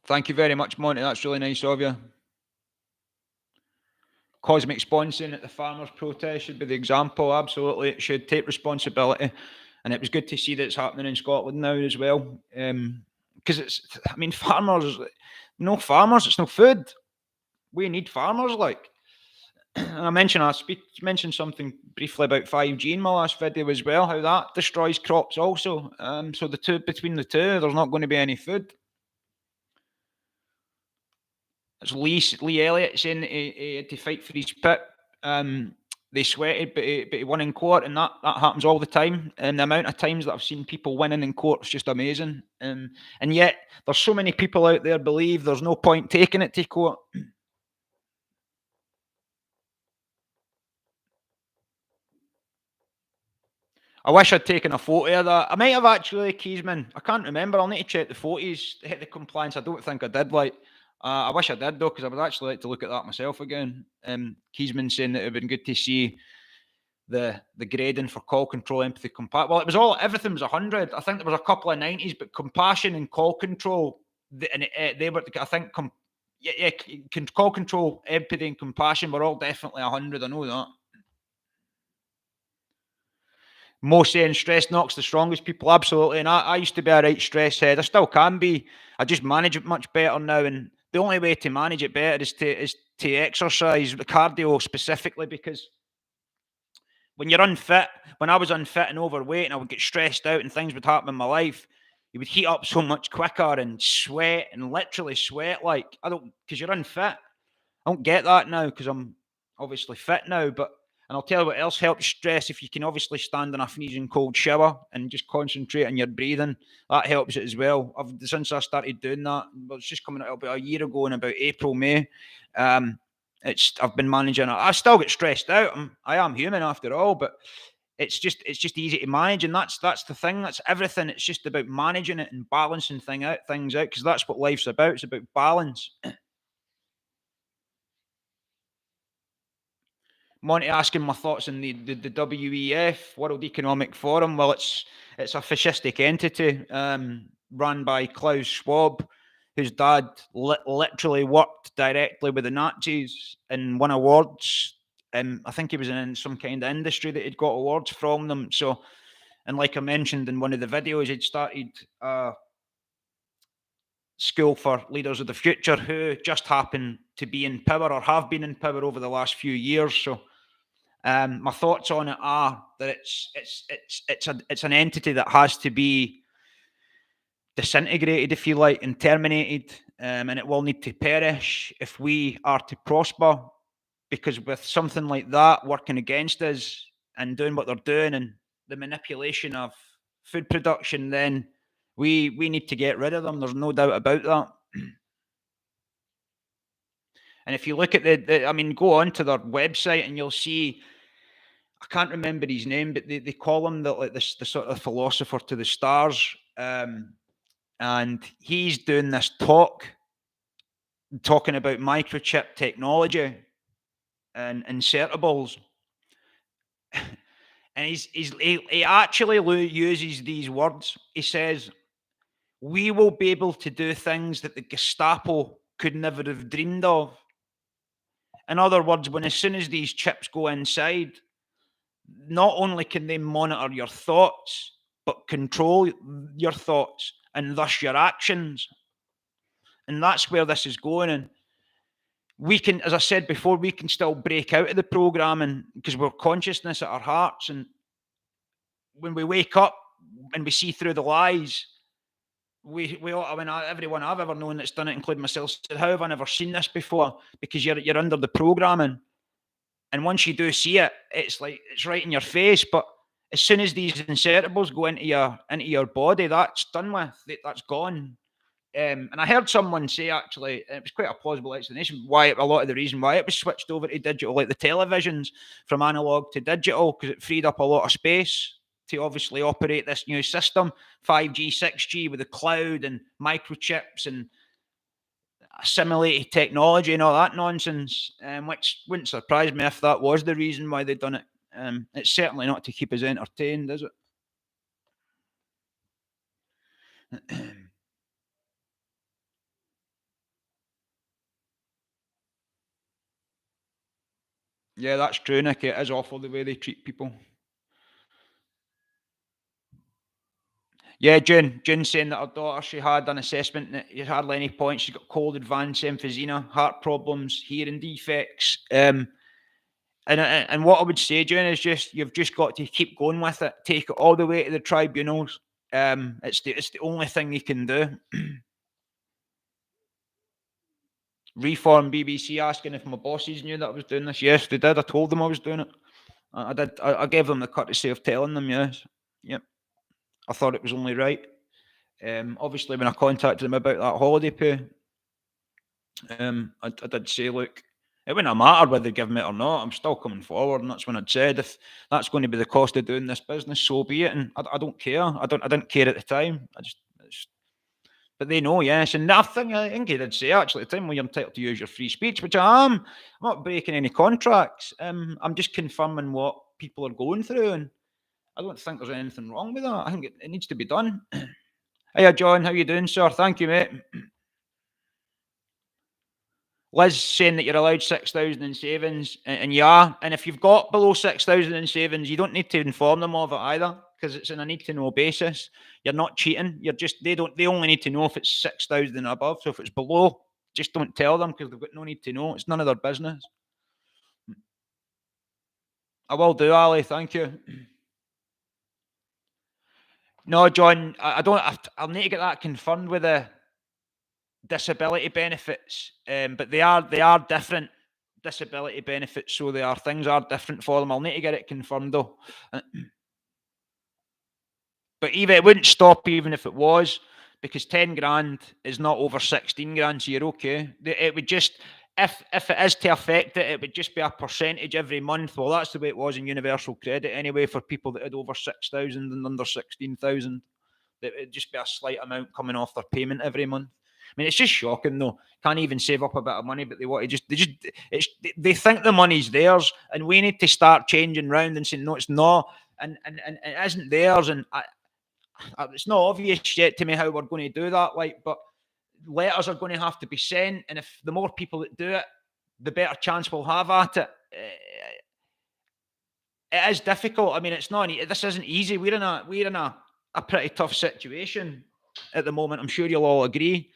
A: Thank you very much, Monty. That's really nice of you. Cosmic Sponsing at the farmers' protest should be the example. Absolutely, it should take responsibility, and it was good to see that it's happening in Scotland now as well. Because farmers, no farmers, it's no food. We need farmers, like. And I mentioned something briefly about 5G in my last video as well, how that destroys crops also. So between the two, there's not going to be any food. It's Lee Elliott saying he had to fight for his pit. They sweated, but he won in court, and that happens all the time. And the amount of times that I've seen people winning in court is just amazing. And yet there's so many people out there believe there's no point taking it to court. I wish I'd taken a photo of that. I might have actually, Keysman. I can't remember. I'll need to check the photos to hit the compliance. I don't think I did. I wish I did though, because I would actually like to look at that myself again. Keysman saying that it would have been good to see the grading for call control, empathy, compassion. Well, it was everything was 100. I think there was a couple of 90s, but compassion and call control, they were, I think, call control, empathy, and compassion were all definitely 100. I know that. Mo saying stress knocks the strongest people. Absolutely. And I used to be a right stress head. I still can be. I just manage it much better now. And the only way to manage it better is to exercise, the cardio specifically, because when you're unfit, when I was unfit and overweight and I would get stressed out and things would happen in my life, you would heat up so much quicker and sweat and literally sweat like I don't because you're unfit. I don't get that now because I'm obviously fit now. But and I'll tell you what else helps stress. If you can obviously stand in a freezing cold shower and just concentrate on your breathing, that helps it as well. Since I started doing that, well, it's just coming out about a year ago in about April, May. I've been managing it. I still get stressed out. I am human after all, but it's just easy to manage, and that's the thing. That's everything. It's just about managing it and balancing things out because that's what life's about. It's about balance. Monty asking my thoughts on the WEF, World Economic Forum. Well, it's a fascistic entity run by Klaus Schwab, whose dad literally worked directly with the Nazis and won awards. I think he was in some kind of industry that he'd got awards from them. So, and like I mentioned in one of the videos, he'd started school for leaders of the future who just happen to be in power or have been in power over the last few years. So my thoughts on it are that it's an entity that has to be disintegrated, if you like, and terminated, and it will need to perish if we are to prosper. Because with something like that working against us and doing what they're doing and the manipulation of food production, then we need to get rid of them. There's no doubt about that. And if you look at I mean, go on to their website and you'll see. I can't remember his name, but they call him the sort of philosopher to the stars, and he's doing this talking about microchip technology and insertables, and he actually uses these words. He says, "We will be able to do things that the Gestapo could never have dreamed of." In other words, as soon as these chips go inside, not only can they monitor your thoughts, but control your thoughts and thus your actions. And that's where this is going. And we can, as I said before, we can still break out of the programming because we're consciousness at our hearts. And when we wake up and we see through the lies, we all, I mean, everyone I've ever known that's done it, including myself, said, "How have I never seen this before?" Because you're under the programming. And once you do see it, it's like it's right in your face. But as soon as these insertables go into your body, that's done with. That's gone. And I heard someone say, actually, it was quite a plausible explanation why a lot of the reason why it was switched over to digital, like the televisions from analog to digital, because it freed up a lot of space to obviously operate this new system, 5G, 6G with the cloud and microchips and assimilated technology and all that nonsense, which wouldn't surprise me if that was the reason why they'd done it. It's certainly not to keep us entertained, is it? Yeah, that's true, Nick. It is awful the way they treat people. Yeah, June saying that her daughter, she had an assessment that you hardly any points. She's got cold advanced emphysema, heart problems, hearing defects. And what I would say, June, is just you've just got to keep going with it. Take it all the way to the tribunals. It's the only thing you can do. Reform BBC asking if my bosses knew that I was doing this. Yes, they did. I told them I was doing it. I did. I gave them the courtesy of telling them. Yes. Yep. I thought it was only right. Obviously, when I contacted them about that holiday pay, I did say, look, it wouldn't matter whether they give me it or not. I'm still coming forward, and that's when I'd said, if that's going to be the cost of doing this business, so be it. And I don't care. I didn't care at the time. But they know, yes. And I think he did say actually at the time, well, you're entitled to use your free speech, which I am. I'm not breaking any contracts. I'm just confirming what people are going through, and I don't think there's anything wrong with that. I think it needs to be done. Hiya, John. How you doing, sir? Thank you, mate. Liz saying that you're allowed 6,000 in savings, and you are. And if you've got below 6,000 in savings, you don't need to inform them of it either, because it's on a need to know basis. You're not cheating. You're just they only need to know if it's 6,000 and above. So if it's below just don't tell them because they've got no need to know. It's none of their business. I will do, Ali. Thank you. No, John, I don't. I'll need to get that confirmed with the disability benefits. But they are different disability benefits, so things are different for them. I'll need to get it confirmed though. But even it wouldn't stop even if it was, because 10 grand is not over 16 grand, so you're okay. It would just, if it is to affect it, it would just be a percentage every month. Well, that's the way it was in universal credit anyway for people that had over 6,000 and under 16,000. It would just be a slight amount coming off their payment every month. I mean, it's just shocking though. Can't even save up a bit of money, but they want to they think the money's theirs, and we need to start changing round and saying no, it's not, and it isn't theirs, and it's not obvious yet to me how we're going to do that. But letters are going to have to be sent, and if the more people that do it, the better chance we'll have at it. It is difficult. I mean, it's not. This isn't easy. We're in a pretty tough situation at the moment. I'm sure you'll all agree.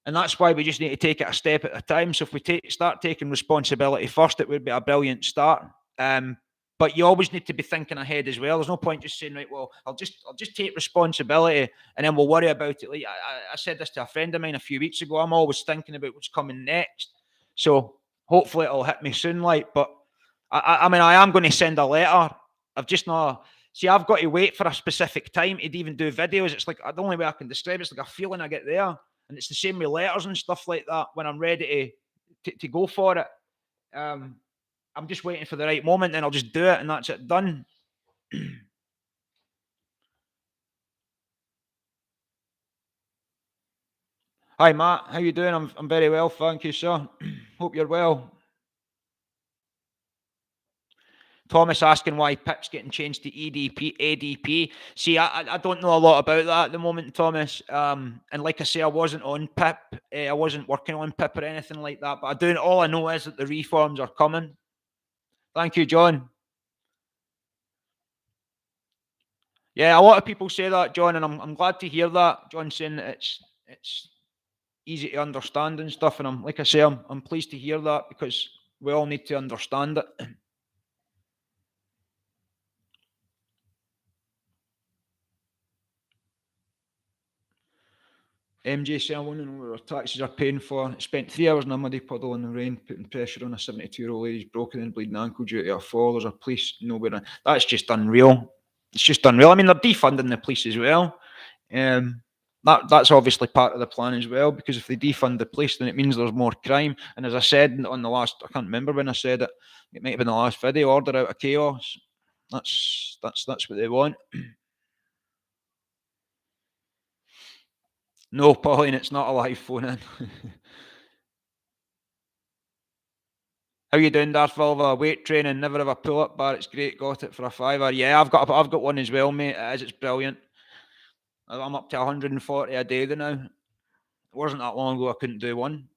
A: And that's why we just need to take it a step at a time. So if we start taking responsibility first, it would be a brilliant start. But you always need to be thinking ahead as well. There's no point just saying, right, well, I'll just take responsibility and then we'll worry about it. Like I said this to a friend of mine a few weeks ago. I'm always thinking about what's coming next. So hopefully it'll hit me soon. But I mean, I am going to send a letter. I've just not. See, I've got to wait for a specific time to even do videos. It's like the only way I can describe it's like a feeling I get there. And it's the same with letters and stuff like that when I'm ready to go for it. I'm just waiting for the right moment, then I'll just do it, and that's it, done. Hi, Matt. How you doing? I'm very well, thank you, sir. Hope you're well. Thomas asking why PIP's getting changed to ADP. See, I don't know a lot about that at the moment, Thomas. And like I say, I wasn't on PIP. I wasn't working on PIP or anything like that. But all I know is that the reforms are coming. Thank you, John. Yeah, a lot of people say that, John, and I'm glad to hear that. John saying that it's easy to understand and stuff. And I'm pleased to hear that because we all need to understand it. MJ saying, I want to know what our taxes are paying for. Spent 3 hours in a muddy puddle in the rain, putting pressure on a 72-year-old lady's broken and bleeding ankle due to a fall. There's a police nowhere. That's just unreal. It's just unreal. I mean, they're defunding the police as well. That's obviously part of the plan as well, because if they defund the police, then it means there's more crime. And as I said on the last, I can't remember when I said it. It might have been the last video. Order out of chaos. That's what they want. No, Pauline, it's not a live phone in. How you doing, Darth Vulva? Weight training, never have a pull-up bar. It's great. Got it for a $5. Yeah, I've got one as well, mate. It's brilliant. I'm up to 140 a day now. It wasn't that long ago I couldn't do one.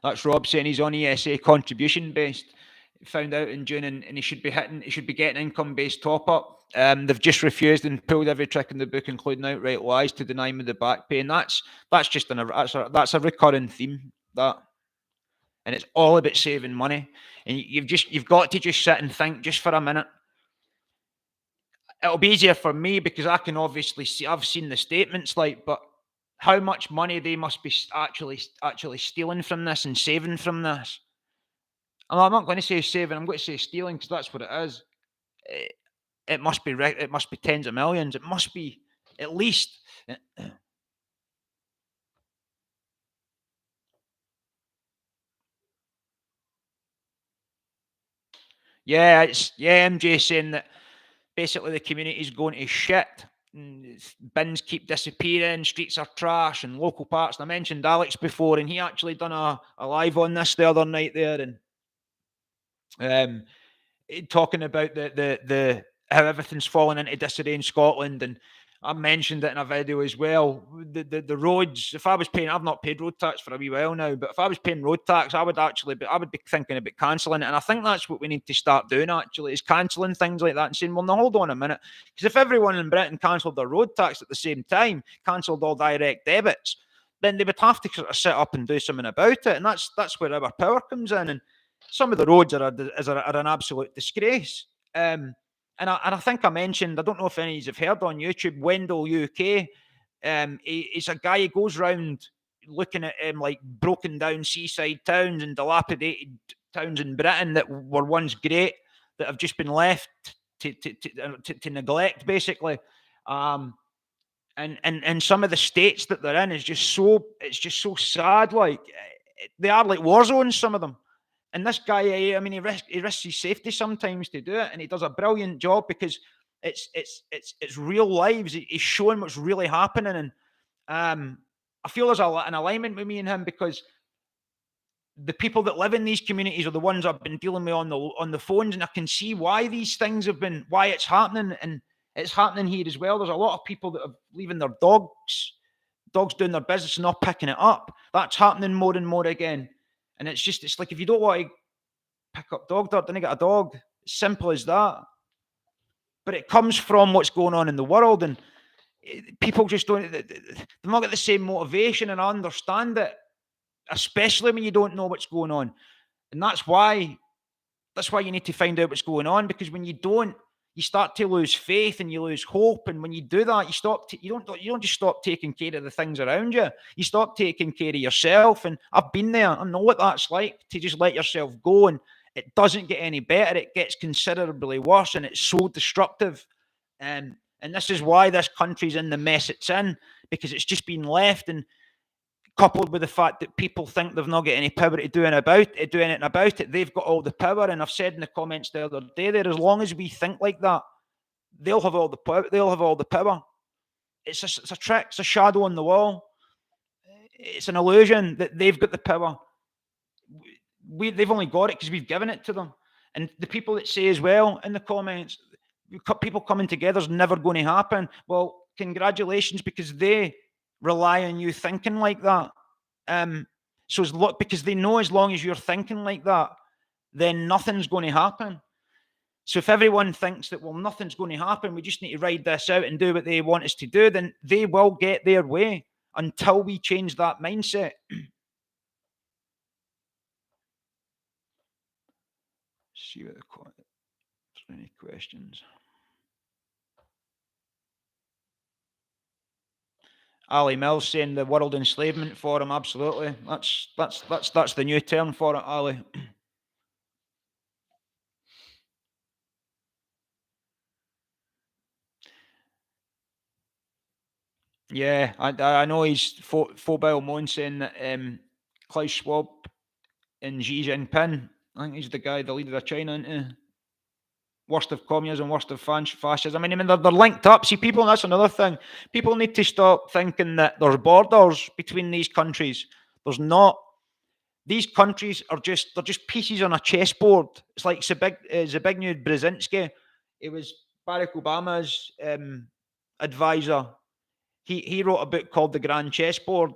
A: That's Rob saying he's on ESA contribution based. Found out in June, and he should be getting income based top up. They've just refused and pulled every trick in the book, including outright lies, to deny me the back pay. And that's a recurring theme, that, and it's all about saving money. And you've got to just sit and think just for a minute. It'll be easier for me because I can obviously see. I've seen the statements, but how much money they must be actually stealing from this and saving from this. I'm not going to say saving. I'm going to say stealing, because that's what it is. It must be tens of millions. It must be at least. Yeah, MJ saying that basically the community's going to shit. Bins keep disappearing, streets are trash, and local parks. And I mentioned Alex before, and he actually done a live on this the other night there, and talking about the how everything's fallen into disarray in Scotland. And I mentioned it in a video as well. The roads. If I was paying, I've not paid road tax for a wee while now. But if I was paying road tax, I would be thinking about cancelling it. And I think that's what we need to start doing. Actually, is cancelling things like that and saying, well, now hold on a minute, because if everyone in Britain cancelled their road tax at the same time, cancelled all direct debits, then they would have to sort of sit up and do something about it. And that's where our power comes in. And some of the roads are an absolute disgrace. And I think I mentioned, I don't know if any of you have heard on YouTube, Wendell UK. He's a guy who goes around looking at like broken down seaside towns and dilapidated towns in Britain that were once great, that have just been left to neglect, basically. And some of the states that they're in is just so sad. Like, they are like war zones, some of them. And this guy, I mean, he risks his safety sometimes to do it, and he does a brilliant job because it's real lives. He's showing what's really happening, and I feel there's an alignment with me and him, because the people that live in these communities are the ones I've been dealing with on the phones, and I can see why these things why it's happening, and it's happening here as well. There's a lot of people that are leaving their dogs doing their business and not picking it up. That's happening more and more again. And it's like, if you don't want to pick up dog dirt, then you get a dog. Simple as that. But it comes from what's going on in the world, and people just they've not got the same motivation, and I understand it, especially when you don't know what's going on. And that's why you need to find out what's going on, because when you don't, you start to lose faith and you lose hope. And when you do that, you don't just stop taking care of the things around you. You stop taking care of yourself. And I've been there. I know what that's like, to just let yourself go, and it doesn't get any better. It gets considerably worse, and it's so destructive. And this is why this country's in the mess it's in, because it's just been left, and coupled with the fact that people think they've not got any power to do anything about it. They've got all the power. And I've said in the comments the other day there, as long as we think like that, they'll have all the power. It's a trick. It's a shadow on the wall. It's an illusion that they've got the power. They've only got it because we've given it to them. And the people that say as well in the comments, people coming together is never going to happen. Well, congratulations, because they rely on you thinking like that. Because they know as long as you're thinking like that, then nothing's going to happen. So if everyone thinks that, well, nothing's going to happen, we just need to ride this out and do what they want us to do, then they will get their way until we change that mindset. See what any questions. Ali Mills saying the World Enslavement Forum. Absolutely, that's the new term for it, Ali. Yeah, I know he's Phobel Moon saying that Klaus Schwab and Xi Jinping, I think he's the leader of China, into worst of communism, worst of fascism. I mean, they're linked up. See, people, that's another thing. People need to stop thinking that there's borders between these countries. There's not. These countries they're just pieces on a chessboard. It's like Zbigniew Brzezinski. He was Barack Obama's advisor. He wrote a book called The Grand Chessboard,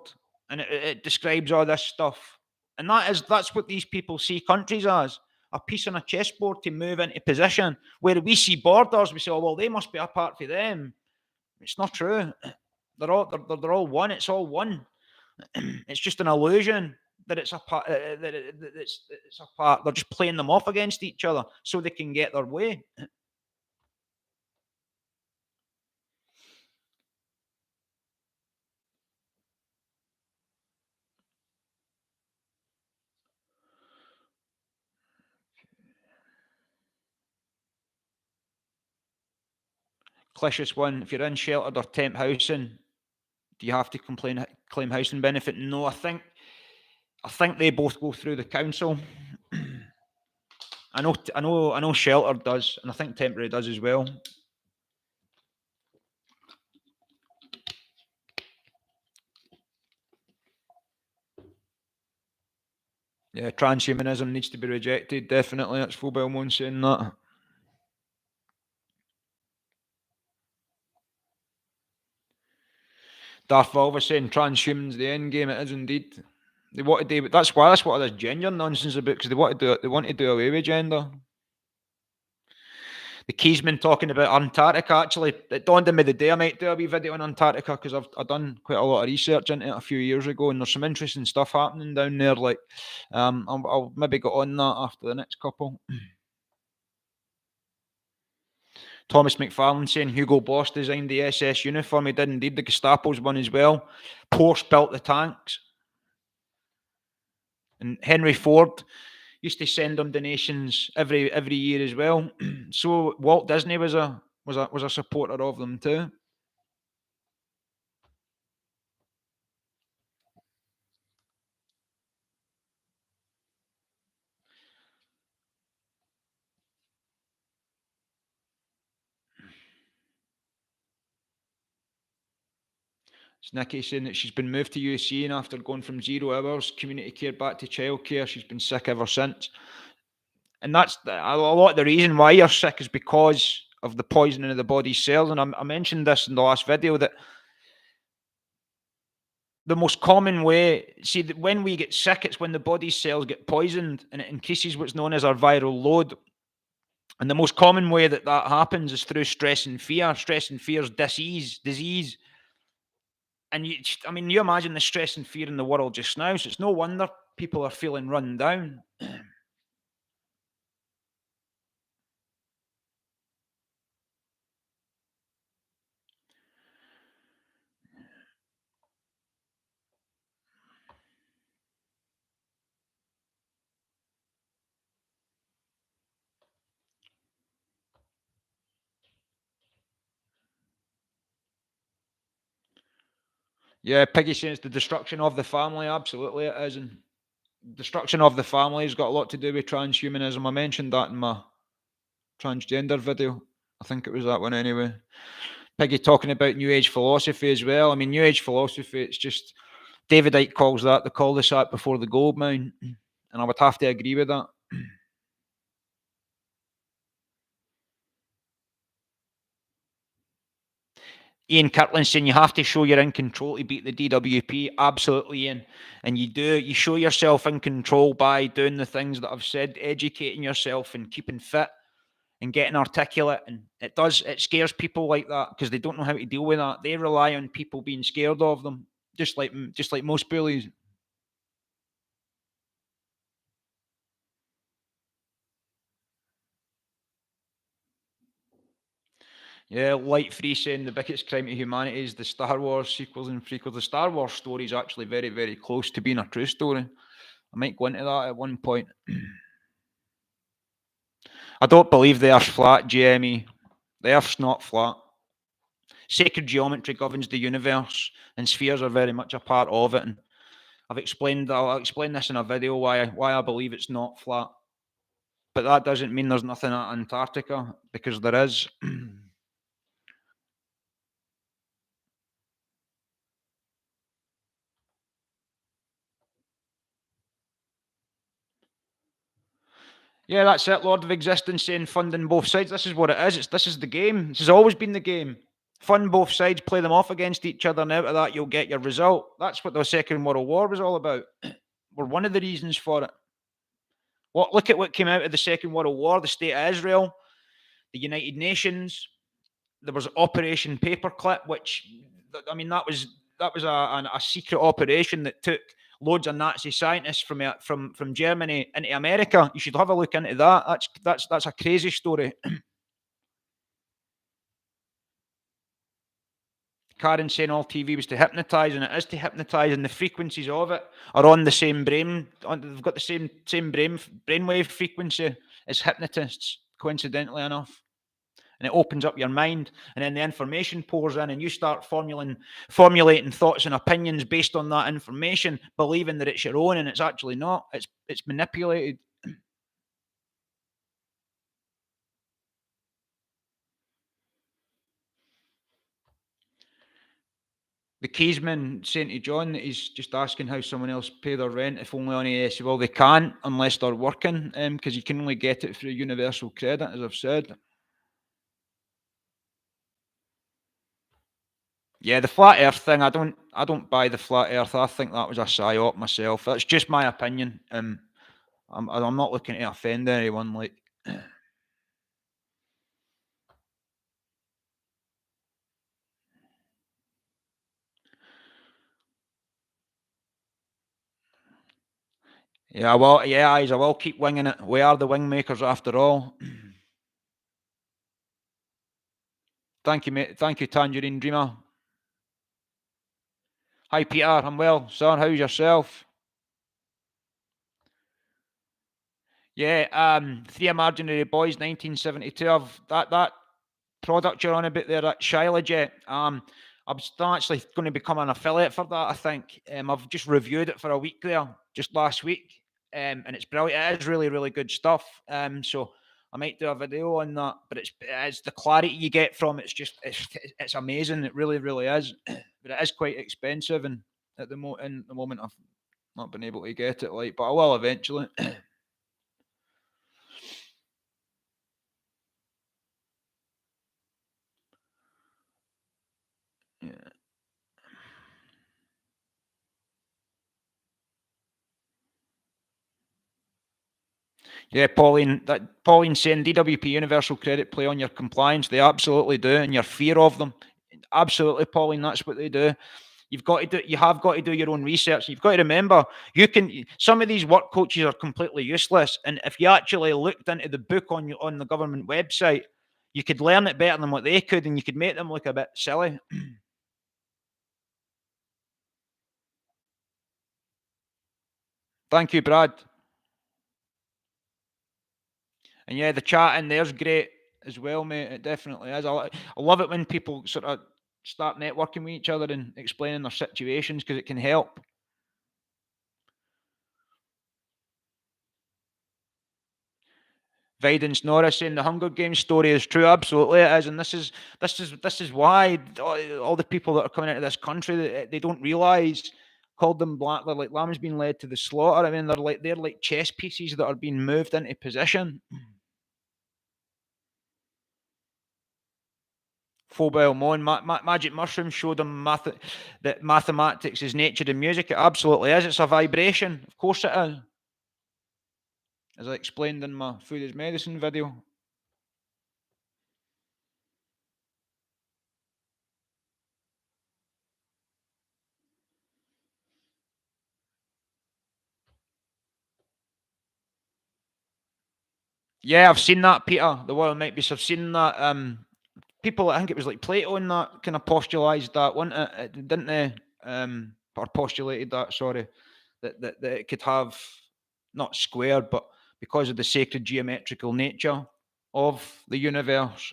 A: and it describes all this stuff. And that's what these people see countries as, a piece on a chessboard to move into position. Where we see borders, we say, oh, well, they must be apart from them. It's not true. They're all one. It's all one. It's just an illusion that it's a part. It's a part. They're just playing them off against each other so they can get their way. Clish's one, if you're in sheltered or temp housing, do you have to claim housing benefit? No, I think they both go through the council. I know sheltered does, and I think temporary does as well. Yeah, transhumanism needs to be rejected. Definitely, that's Phobel Moon saying that. Darth Vader was saying transhumans the end game. It is indeed. They want to do. That's why. That's what there's gender nonsense about, because they want to do. They want to do away with gender. The Keysman talking about Antarctica. Actually, it dawned on me the day I might do a wee video on Antarctica, because I've done quite a lot of research into it a few years ago, and there's some interesting stuff happening down there. Like, I'll maybe get on that after the next couple. Thomas McFarlane saying Hugo Boss designed the SS uniform. He did indeed. The Gestapo's one as well. Porsche built the tanks. And Henry Ford used to send them donations every year as well. So Walt Disney was a supporter of them too. It's Nikki saying that she's been moved to UC, and after going from 0 hours community care back to childcare, she's been sick ever since. And that's a lot of the reason why you're sick is because of the poisoning of the body's cells. And I mentioned this in the last video, that the most common way, see, that when we get sick, it's when the body's cells get poisoned, and it increases what's known as our viral load. And the most common way that happens is through stress and fear. Stress and fear is disease. And you imagine the stress and fear in the world just now. So it's no wonder people are feeling run down. Yeah, Piggy saying it's the destruction of the family. Absolutely, it is. And destruction of the family has got a lot to do with transhumanism. I mentioned that in my transgender video. I think it was that one anyway. Piggy talking about New Age philosophy as well. I mean, New Age philosophy, it's just, David Icke calls that the cul-de-sac before the gold mine. And I would have to agree with that. Ian Kirtland saying you have to show you're in control to beat the DWP. Absolutely, Ian. And you do. You show yourself in control by doing the things that I've said, educating yourself and keeping fit and getting articulate. And it scares people like that because they don't know how to deal with that. They rely on people being scared of them, just like most bullies. Yeah, Light Free saying the biggest crime to humanity is the Star Wars sequels and prequels. The Star Wars story is actually very, very close to being a true story. I might go into that at one point. I don't believe the Earth's flat, GME. The Earth's not flat. Sacred geometry governs the universe, and spheres are very much a part of it. And I'll explain this in a video why I believe it's not flat. But that doesn't mean there's nothing at Antarctica, because there is. Yeah, that's it. Lord of Existence saying funding both sides. This is what it is. This is the game. This has always been the game. Fund both sides, play them off against each other, and out of that you'll get your result. That's what the Second World War was all about. We're one of the reasons for it. Look at what came out of the Second World War: the State of Israel, the United Nations. There was Operation Paperclip, which, I mean, that was a secret operation that took loads of Nazi scientists from Germany into America. You should have a look into that. That's a crazy story. Karen saying all TV was to hypnotise, and it is to hypnotise, and the frequencies of it are on the same brain. They've got the same brainwave frequency as hypnotists, coincidentally enough. And it opens up your mind, and then the information pours in, and you start formulating thoughts and opinions based on that information, believing that it's your own, and it's actually not. It's manipulated. The Keysman saying to John that he's just asking how someone else pay their rent if only on AS. Well, they can't unless they're working, because you can only get it through universal credit, as I've said. Yeah, the flat Earth thing. I don't buy the flat Earth. I think that was a psyop myself. That's just my opinion. I'm not looking to offend anyone. Like, yeah, well, yeah, I will keep winging it. We are the wing makers after all. Thank you, mate. Thank you, Tangerine Dreamer. Hi, Peter. I'm well, son. How's yourself? Yeah, Three Imaginary Boys, 1972. That product you're on about there, that Shilajet. I'm still actually going to become an affiliate for that. I think. I've just reviewed it for a week there, just last week, and it's brilliant. It is really, really good stuff. So I might do a video on that. But it's the clarity you get from it. It's amazing. It really, really is. But it is quite expensive, and in the moment I've not been able to get it. Like, but I will eventually. Yeah. Yeah, Pauline. That Pauline saying DWP Universal Credit play on your compliance. They absolutely do, and your fear of them. Absolutely, Pauline. That's what they do. You've got to do. You have got to do your own research. You've got to remember. You can. Some of these work coaches are completely useless, and if you actually looked into the book on the government website, you could learn it better than what they could, and you could make them look a bit silly. Thank you, Brad. And yeah, the chat in there's great as well, mate. It definitely is. I love it when people sort of start networking with each other and explaining their situations because it can help. Vidance Norris saying the Hunger Games story is true. Absolutely, it is, and this is why all the people that are coming into this country they don't realise. Called them black. They're like lambs being led to the slaughter. I mean, they're like chess pieces that are being moved into position. Phobel Mon, Magic Mushroom showed him that mathematics is nature in music. It absolutely is. It's a vibration. Of course it is. As I explained in my Food is Medicine video. Yeah, I've seen that, Peter. The World Might Be. I've seen that. People, I think it was like Plato and that kind of postulated that, wasn't it? Didn't they? Or postulated that, sorry, that it could have not square, but because of the sacred geometrical nature of the universe.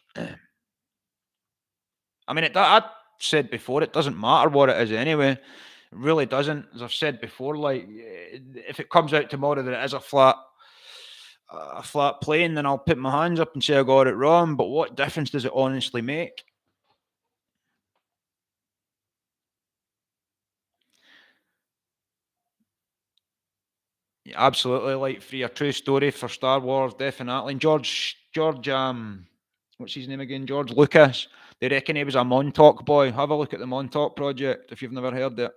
A: I mean, I said before, it doesn't matter what it is anyway. It really doesn't. As I've said before, like if it comes out tomorrow that it is a flat plane, then I'll put my hands up and say I got it wrong. But what difference does it honestly make? Yeah, absolutely, like free a true story for Star Wars, definitely. And George, what's his name again? George Lucas. They reckon he was a Montauk boy. Have a look at the Montauk project if you've never heard it.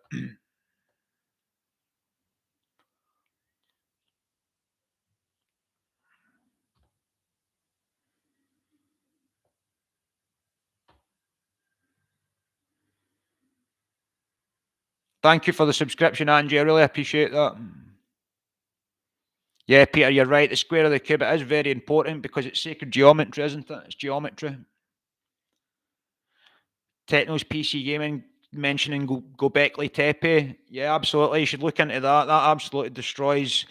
A: Thank you for the subscription, Angie. I really appreciate that. Yeah, Peter, you're right. The square of the cube it is very important because it's sacred geometry, isn't it? It's geometry. Techno's PC gaming mentioning Gobekli Tepe. Yeah, absolutely. You should look into that. That absolutely destroys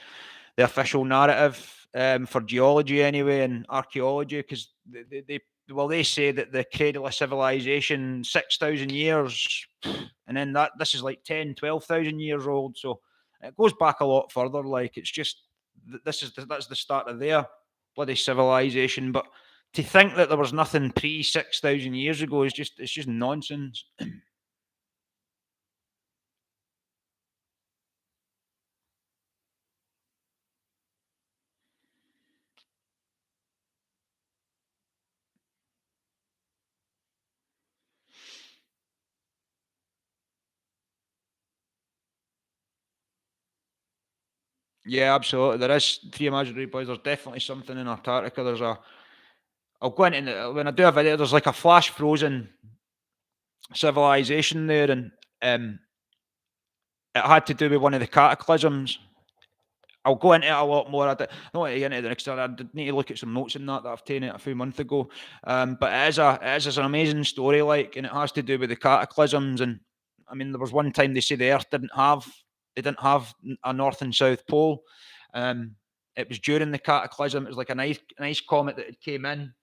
A: the official narrative for geology anyway and archaeology because they say that the cradle of civilization 6,000 years, and then this is like 10, 12,000 years old. So it goes back a lot further. Like it's just that's the start of their bloody civilization. But to think that there was nothing pre 6,000 years ago is just nonsense. Yeah, absolutely. There is three imaginary boys. There's definitely something in Antarctica. There's a. I'll go into when I do a video. There's like a flash frozen civilization there, and it had to do with one of the cataclysms. I'll go into it a lot more. I don't want to get into the next. I did need to look at some notes in that I've taken it a few months ago. But it is an amazing story, like, and it has to do with the cataclysms. And I mean, there was one time they say the Earth didn't have a north and south pole. Um, it was during the cataclysm. It was like an ice comet that had came in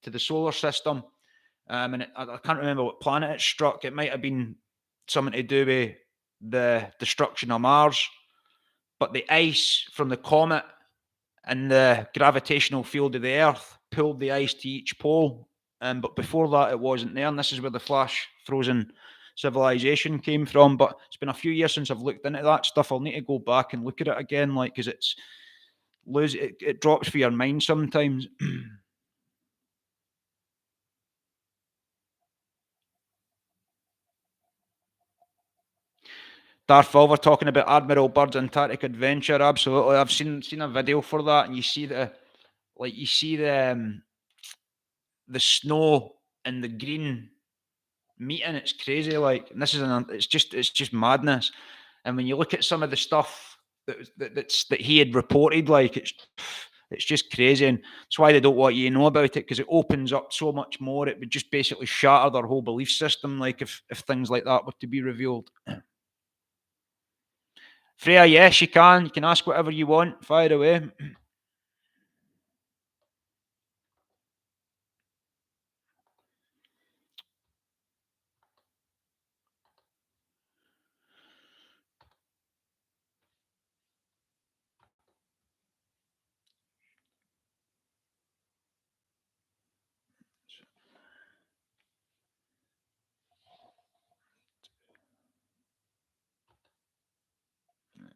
A: to the solar system. And I can't remember what planet it struck. It might have been something to do with the destruction of Mars, but the ice from the comet and the gravitational field of the Earth pulled the ice to each pole. But before that, it wasn't there. And this is where the flash frozen civilization came from. But it's been a few years since I've looked into that stuff. I'll need to go back and look at it again, like, because it drops for your mind sometimes. Darth Vader talking about Admiral Byrd's Antarctic adventure. Absolutely, I've seen a video for that, and you see the snow and the green meeting. It's crazy. Like, and it's just madness. And when you look at some of the stuff that he had reported, like, it's just crazy, and that's why they don't want you to know about it, because it opens up so much more. It would just basically shatter their whole belief system, like, if things like that were to be revealed. Freya, yes, you can. You can ask whatever you want. Fire away.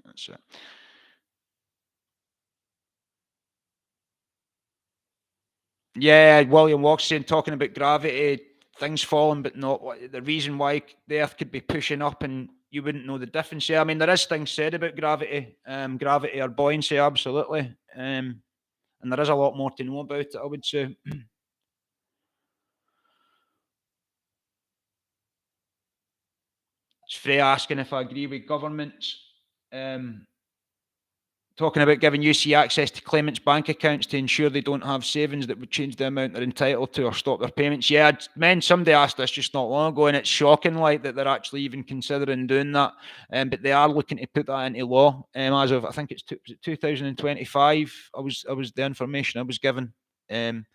A: That's it. Yeah, William Watson talking about gravity, things falling, but not the reason why the Earth could be pushing up, and you wouldn't know the difference. Yeah, I mean, there is things said about gravity or buoyancy, absolutely, and there is a lot more to know about it, I would say. It's Freya asking if I agree with governments. Um, Talking about giving UC access to claimants' bank accounts to ensure they don't have savings that would change the amount they're entitled to or stop their payments. Yeah, somebody asked this just not long ago, and it's shocking, like, that they're actually even considering doing that. But they are looking to put that into law. As of, I think it's 2025. I was the information I was given. That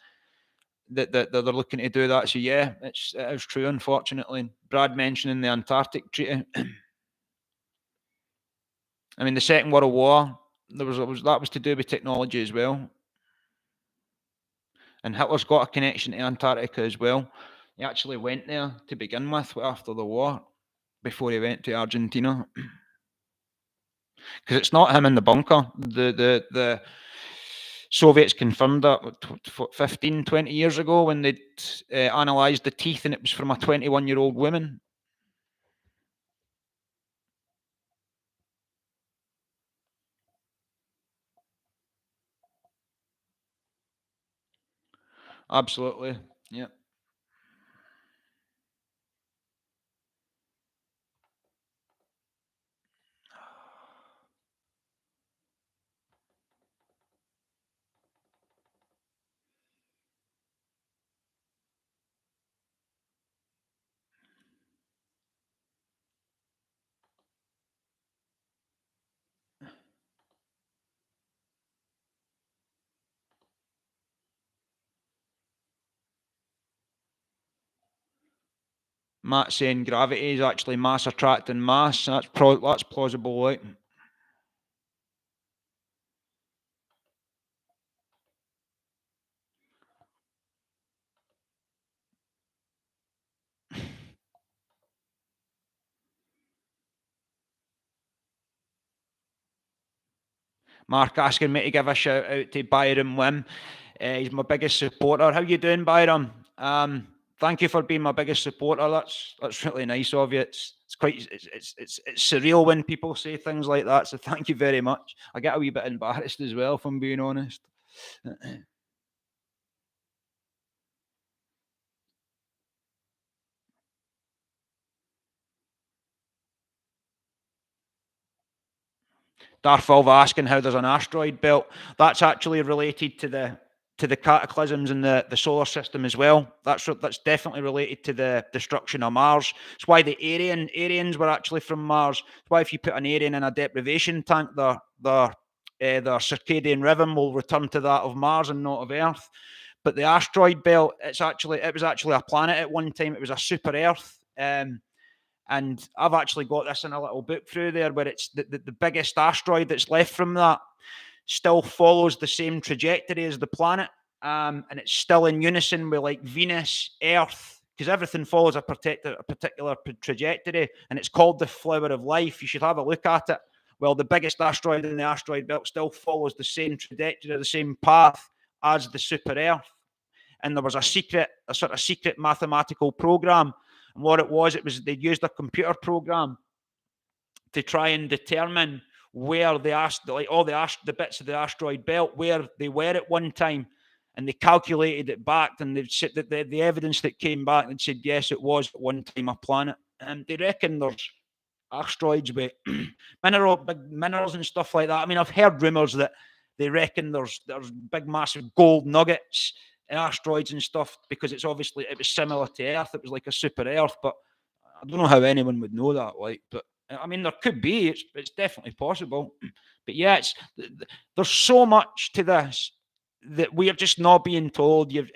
A: they're looking to do that. So yeah, it is true. Unfortunately, Brad mentioning the Antarctic Treaty. I mean, the Second World War, that was to do with technology as well. And Hitler's got a connection to Antarctica as well. He actually went there to begin with after the war, before he went to Argentina. Because it's not him in the bunker. The Soviets confirmed that 15, 20 years ago when they analysed the teeth, and it was from a 21-year-old woman. Absolutely. Yeah. Matt saying gravity is actually mass attracting mass. That's plausible, right? Mark asking me to give a shout out to Byron Wim. He's my biggest supporter. How you doing, Byron? Thank you for being my biggest supporter. That's really nice of you. It's it's surreal when people say things like that. So thank you very much. I get a wee bit embarrassed as well, if I'm being honest. Darth Vulva asking how there's an asteroid belt. That's actually related to the cataclysms in the solar system as well. That's definitely related to the destruction of Mars. It's why the Aryans were actually from Mars. It's why if you put an Aryan in a deprivation tank, their circadian rhythm will return to that of Mars and not of Earth. But the asteroid belt, it was actually a planet at one time. It was a super Earth. And I've actually got this in a little book through there where it's the biggest asteroid that's left from that still follows the same trajectory as the planet. And it's still in unison with like Venus, Earth, because everything follows a particular trajectory, and it's called the flower of life. You should have a look at it. Well, the biggest asteroid in the asteroid belt still follows the same trajectory, the same path as the super Earth. And there was a sort of secret mathematical program. And what it was they used a computer program to try and determine where the bits of the asteroid belt where they were at one time, and they calculated it back, and they said that the evidence that came back and said yes, it was at one time a planet, and they reckon there's asteroids with big minerals and stuff like that. I mean, I've heard rumors that they reckon there's big massive gold nuggets in asteroids and stuff because it was similar to Earth. It was like a super Earth, but I don't know how anyone would know that. Like, but I mean, there could be. It's definitely possible. But yeah, there's so much to this that we are just not being told. We've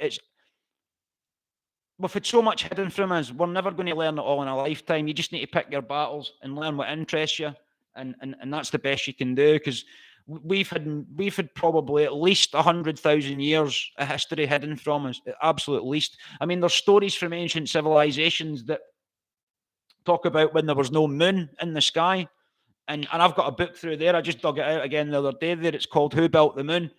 A: had so much hidden from us. We're never going to learn it all in a lifetime. You just need to pick your battles and learn what interests you, and that's the best you can do, because we've had probably at least 100,000 years of history hidden from us, at absolute least. I mean, there's stories from ancient civilizations that talk about when there was no moon in the sky. And I've got a book through there. I just dug it out again the other day there. It's called Who Built the Moon?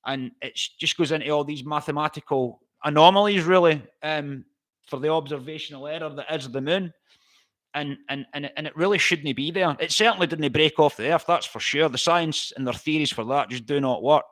A: And it just goes into all these mathematical anomalies, really, for the observational error that is the moon. And it really shouldn't be there. It certainly didn't break off the Earth, that's for sure. The science and their theories for that just do not work.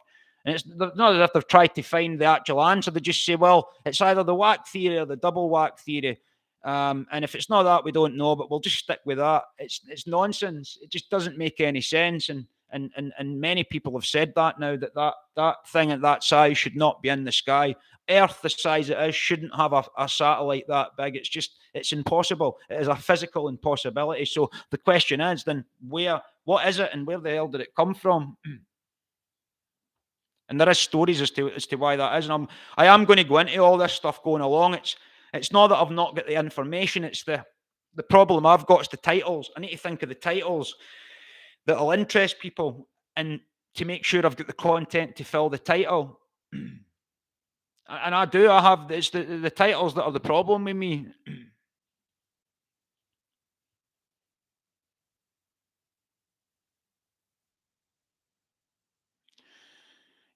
A: And it's not as if they've tried to find the actual answer. They just say, well, it's either the whack theory or the double whack theory. And if it's not that, we don't know, but we'll just stick with that. It's nonsense. It just doesn't make any sense. And many people have said that now, that thing at that size should not be in the sky. Earth, the size it is, shouldn't have a satellite that big. It's impossible. It is a physical impossibility. So the question is then, what is it, and where the hell did it come from? And there is stories as to why that is. And I am going to go into all this stuff going along. It's not that I've not got the information. It's the problem I've got is the titles. I need to think of the titles that'll interest people, and to make sure I've got the content to fill the title. And I do. It's the titles that are the problem with me.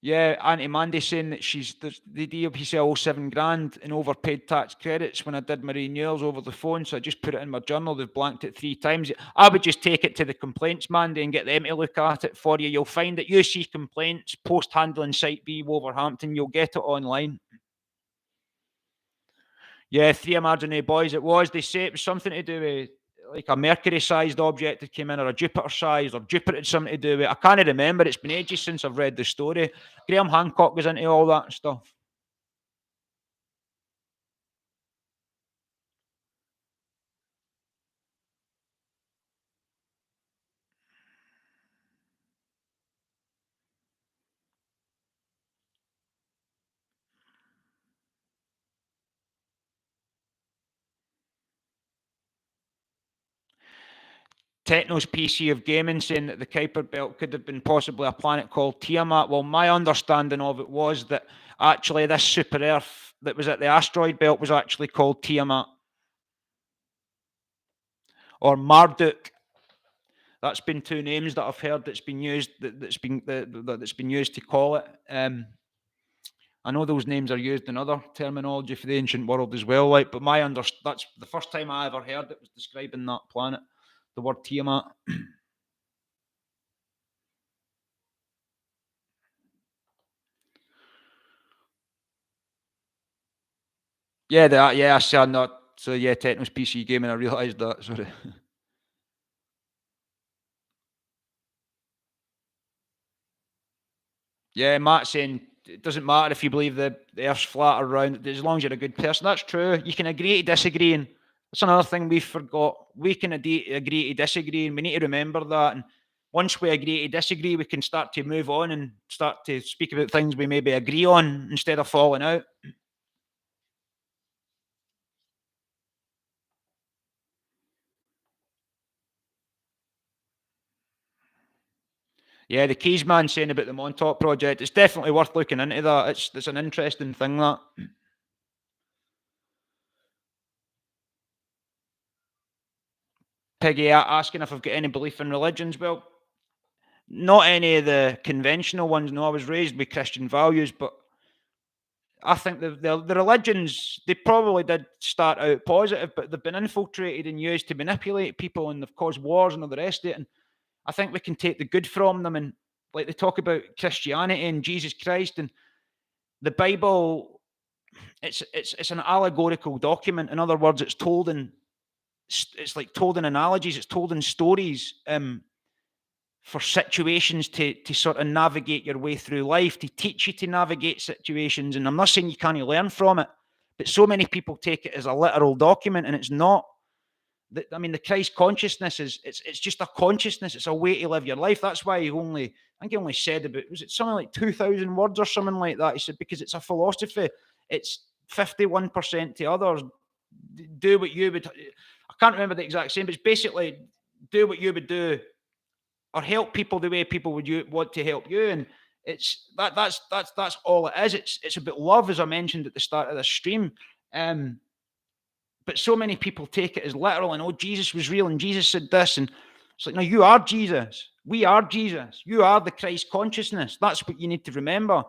A: Yeah, Auntie Mandy saying that the DOP sell 7 grand in overpaid tax credits when I did my renewals over the phone, so I just put it in my journal. They've blanked it 3 times. I would just take it to the complaints, Mandy, and get them to look at it for you. You'll find that UC complaints, post handling site B, Wolverhampton. You'll get it online. Yeah, 3 imaginary boys. It was. They say it was something to do with like a Mercury-sized object that came in, or a Jupiter-sized, or Jupiter had something to do with it. I can't remember. It's been ages since I've read the story. Graham Hancock was into all that stuff. Techno's PC of Gaming saying that the Kuiper Belt could have been possibly a planet called Tiamat. Well, my understanding of it was that actually this super Earth that was at the asteroid belt was actually called Tiamat. Or Marduk. That's been 2 names that I've heard that's been used to call it. I know those names are used in other terminology for the ancient world as well, like, but that's the first time I ever heard it was describing that planet, the word Tiamat. I said that. So yeah, Techno's PC gaming. I realised that. Sorry. Yeah, Matt's saying it doesn't matter if you believe the Earth's flat or round, as long as you're a good person. That's true. You can agree to disagree, and that's another thing we forgot. We can agree to disagree, and we need to remember that. And once we agree to disagree, we can start to move on and start to speak about things we maybe agree on instead of falling out. Yeah, the Keys man saying about the Montauk project, it's definitely worth looking into that. It's an interesting thing, that. Peggy asking if I've got any belief in religions. Well, not any of the conventional ones. No, I was raised with Christian values, but I think the religions, they probably did start out positive, but they've been infiltrated and used to manipulate people, and they've caused wars and all the rest of it. And I think we can take the good from them, and like they talk about Christianity and Jesus Christ and the Bible. It's an allegorical document. In other words, it's like told in analogies. It's told in stories. For situations to sort of navigate your way through life, to teach you to navigate situations. And I'm not saying you can't learn from it, but so many people take it as a literal document, and it's not. I mean, the Christ consciousness it's just a consciousness. It's a way to live your life. That's why I think he only said about, was it something like 2,000 words or something like that? He said, because it's a philosophy. It's 51% to others. Do what you would. I can't remember the exact same, but it's basically do what you would do, or help people the way people would want to help you. And that's all it is. It's about love, as I mentioned at the start of this stream. But so many people take it as literal, and oh, Jesus was real and Jesus said this, and it's like, no, you are Jesus. We are Jesus. You are the Christ consciousness. That's what you need to remember.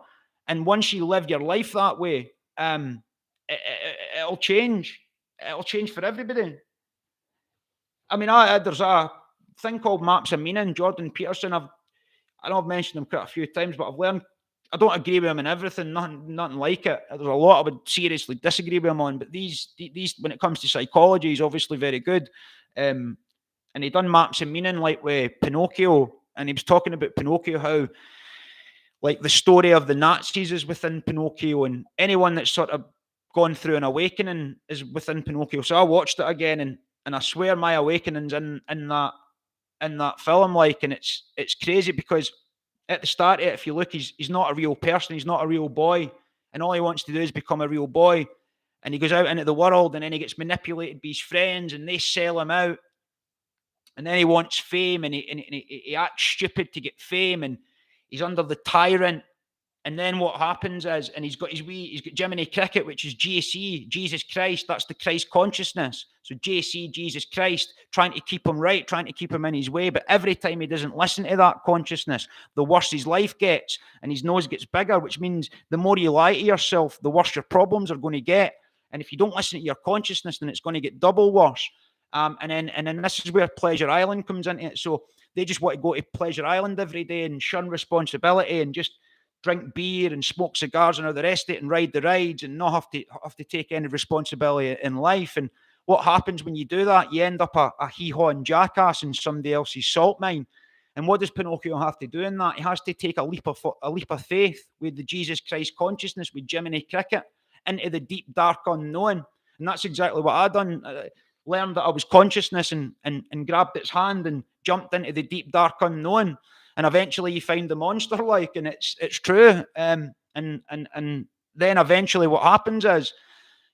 A: And once you live your life that way, it'll change. It'll change for everybody. I mean, there's a thing called Maps of Meaning. Jordan Peterson. I know I've mentioned him quite a few times, but I've learned I don't agree with him in everything. Nothing like it. There's a lot I would seriously disagree with him on. But these when it comes to psychology, he's obviously very good. And he done Maps of Meaning, like with Pinocchio, and he was talking about Pinocchio, how like the story of the Nazis is within Pinocchio, and anyone that's sort of gone through an awakening is within Pinocchio. So I watched it again, and I swear my awakening's in that film, like, and it's crazy because at the start of it, if you look, he's not a real person, he's not a real boy, and all he wants to do is become a real boy. And he goes out into the world, and then he gets manipulated by his friends, and they sell him out. And then he wants fame, and he acts stupid to get fame, and he's under the tyrant. And then what happens is, and he's got Jiminy Cricket, which is JC, Jesus Christ. That's the Christ consciousness. So JC, Jesus Christ, trying to keep him right, trying to keep him in his way. But every time he doesn't listen to that consciousness, the worse his life gets, and his nose gets bigger, which means the more you lie to yourself, the worse your problems are going to get. And if you don't listen to your consciousness, then it's going to get double worse. And then this is where Pleasure Island comes into it. So they just want to go to Pleasure Island every day and shun responsibility and just drink beer and smoke cigars and all the rest of it and ride the rides and not have to take any responsibility in life. And what happens when you do that? You end up a hee-haw jackass in somebody else's salt mine. And what does Pinocchio have to do in that? He has to take a leap of faith with the Jesus Christ consciousness, with Jiminy Cricket, into the deep, dark unknown. And that's exactly what I done. Learned that I was consciousness and grabbed its hand and jumped into the deep, dark unknown. And eventually you find the monster, like, and it's true. And then eventually what happens is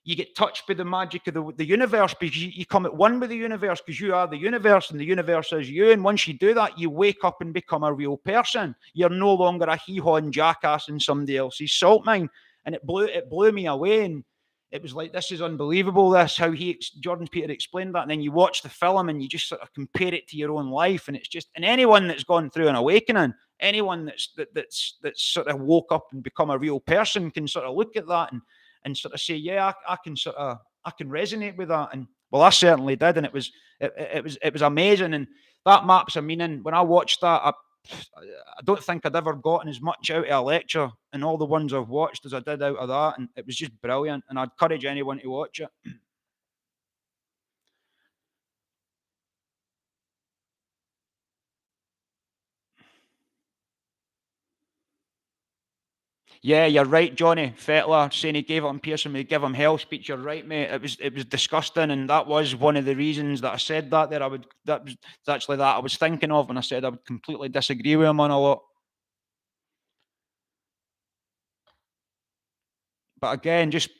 A: you get touched by the magic of the universe, because you come at one with the universe, because you are the universe and the universe is you. And once you do that, you wake up and become a real person. You're no longer a hee-haw jackass in somebody else's salt mine. And it blew me away. And it was like, this is unbelievable. This, how Jordan Peter explained that. And then you watch the film and you just sort of compare it to your own life. And it's just, and anyone that's gone through an awakening, anyone that's sort of woke up and become a real person can sort of look at that and sort of say, yeah, I can sort of I can resonate with that. And well, I certainly did, and it was amazing, and that maps a meaning. When I watched that, I don't think I'd ever gotten as much out of a lecture and all the ones I've watched as I did out of that, and it was just brilliant. And I'd encourage anyone to watch it. Yeah, you're right, Johnny Fettler saying he gave it on Pearson, we give him hell speech. You're right, mate. It was disgusting, and that was one of the reasons that I said that. There, that was actually that I was thinking of when I said I would completely disagree with him on a lot. But again, just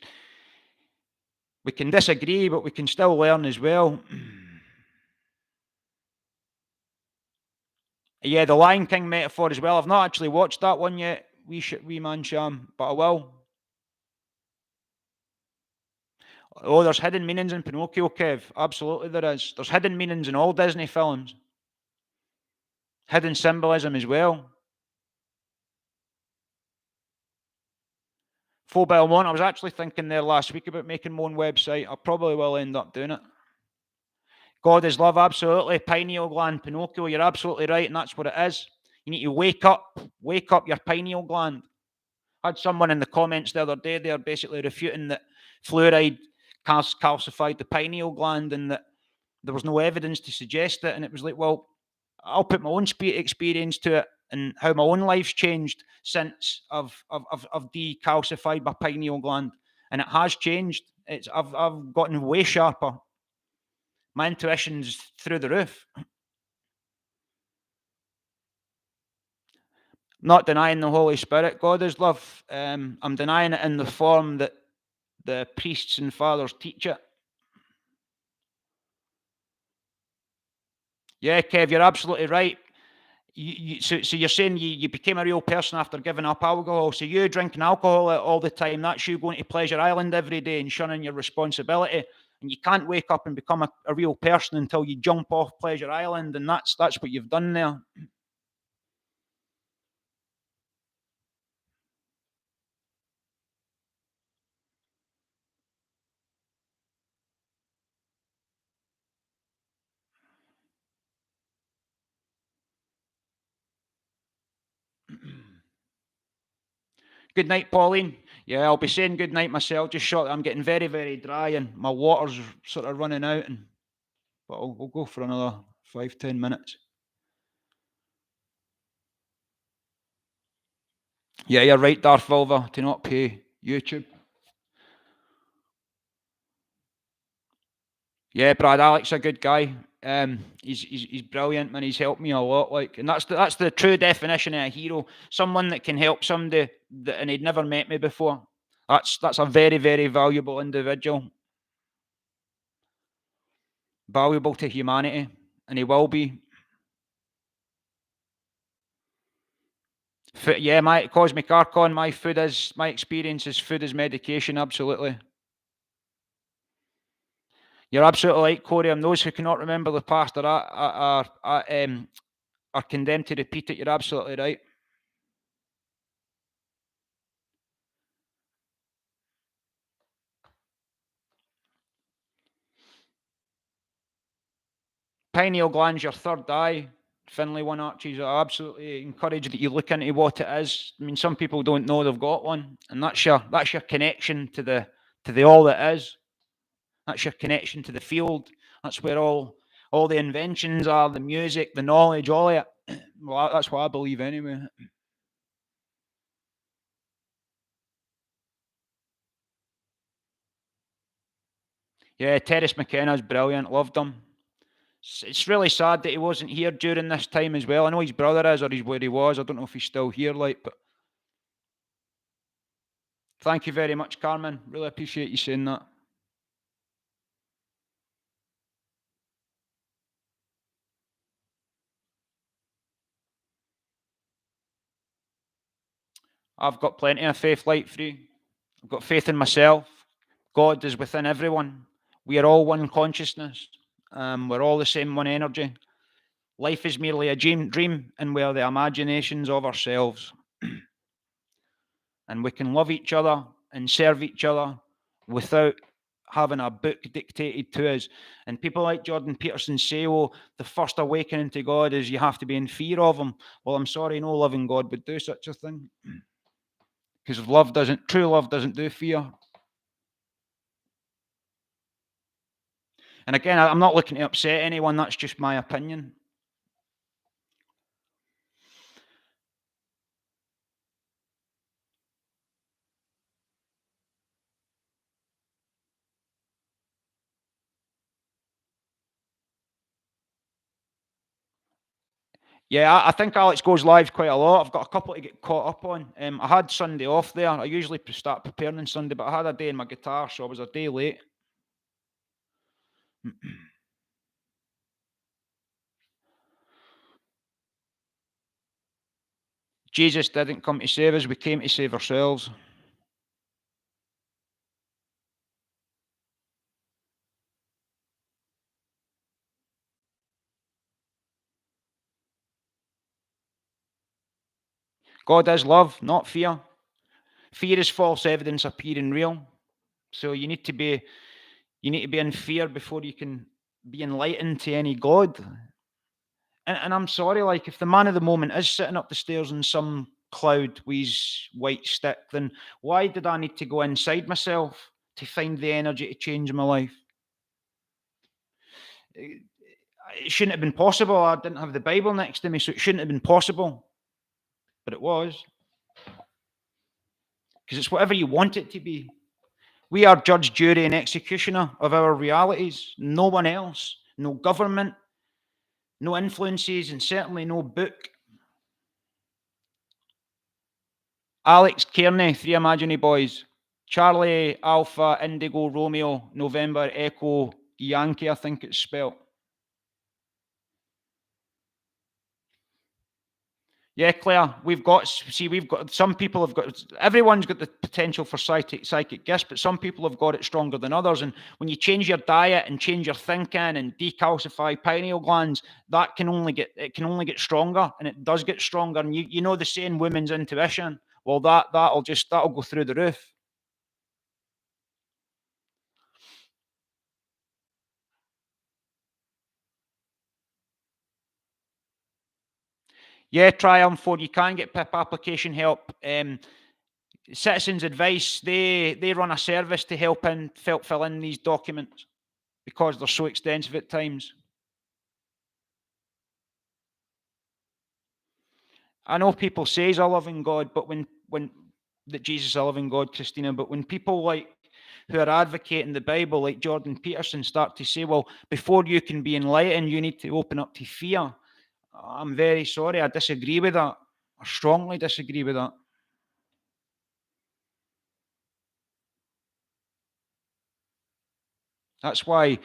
A: we can disagree, but we can still learn as well. Yeah, the Lion King metaphor as well. I've not actually watched that one yet. Wee man Sham, but I will. Oh, there's hidden meanings in Pinocchio, Kev. Absolutely, there is. There's hidden meanings in all Disney films. Hidden symbolism as well. Full Belmont. I was actually thinking there last week about making my own website. I probably will end up doing it. God is love, absolutely. Pineal gland, Pinocchio. You're absolutely right, and that's what it is. You need to wake up your pineal gland. I had someone in the comments the other day, they're basically refuting that fluoride calcified the pineal gland and that there was no evidence to suggest it. And it was like, well, I'll put my own experience to it and how my own life's changed since I've decalcified my pineal gland. And it has changed. I've gotten way sharper. My intuition's through the roof. Not denying the Holy Spirit. God is love. I'm denying it in the form that the priests and fathers teach it. Yeah, Kev, you're absolutely right. So you're saying you became a real person after giving up alcohol. So you drinking alcohol all the time, that's you going to Pleasure Island every day and shunning your responsibility. And you can't wake up and become a real person until you jump off Pleasure Island. And that's what you've done there. Good night, Pauline. Yeah, I'll be saying good night myself. Just shortly. I'm getting very, very dry and my water's sort of running out. But we'll go for another 5-10 minutes. Yeah, you're right, Darth Vulva, to not pay YouTube. Yeah, Brad Alex, a good guy. He's brilliant, man. He's helped me a lot. Like, and that's the true definition of a hero. Someone that can help somebody and he'd never met me before. That's a very, very valuable individual. Valuable to humanity, and he will be. Yeah, my Cosmic Archon, my experience is food is medication, absolutely. You're absolutely right, Corey. And those who cannot remember the past are condemned to repeat it. You're absolutely right. Pineal gland's your third eye. Finley One Arches. I absolutely encourage that you look into what it is. I mean, some people don't know they've got one, and that's your connection to the all that is. That's your connection to the field. That's where all the inventions are, the music, the knowledge, all of it. Well, that's what I believe anyway. Yeah, Terence McKenna's brilliant. Loved him. It's really sad that he wasn't here during this time as well. I know his brother is, or he's where he was. I don't know if he's still here, but thank you very much, Carmen. Really appreciate you saying that. I've got plenty of faith, light free. I've got faith in myself. God is within everyone. We are all one consciousness. We're all the same one energy. Life is merely a dream, and we're the imaginations of ourselves. And we can love each other and serve each other without having a book dictated to us. And people like Jordan Peterson say, oh, the first awakening to God is you have to be in fear of him. Well, I'm sorry, no loving God would do such a thing. Because true love doesn't do fear. And again, I'm not looking to upset anyone, that's just my opinion. Yeah, I think Alex goes live quite a lot. I've got a couple to get caught up on. I had Sunday off there. I usually start preparing on Sunday, but I had a day in my guitar, so I was a day late. Jesus didn't come to save us, we came to save ourselves. God is love, not fear. Fear is false evidence appearing real. So you need to be in fear before you can be enlightened to any God. And I'm sorry, like if the man of the moment is sitting up the stairs in some cloud with his white stick, then why did I need to go inside myself to find the energy to change my life? It shouldn't have been possible. I didn't have the Bible next to me, so it shouldn't have been possible. But it was. Because it's whatever you want it to be. We are judge, jury, and executioner of our realities. No one else. No government. No influences, and certainly no book. Alex Kearney, Three Imaginary Boys. Charlie, Alpha, Indigo, Romeo, November, Echo, Yankee, I think it's spelt. Yeah, Claire, we've got some people have got, everyone's got the potential for psychic gifts, but some people have got it stronger than others. And when you change your diet and change your thinking and decalcify pineal glands, it can only get stronger, and it does get stronger. And you know the saying, women's intuition. Well, that'll go through the roof. Yeah, try them for you can get PIP application help. Citizens Advice, they run a service to help fill in these documents because they're so extensive at times. I know people say he's a loving God, but when that Jesus is a loving God, Christina, but when people like who are advocating the Bible, like Jordan Peterson, start to say, well, before you can be enlightened, you need to open up to fear. I'm very sorry, I disagree with that. I strongly disagree with that. That's why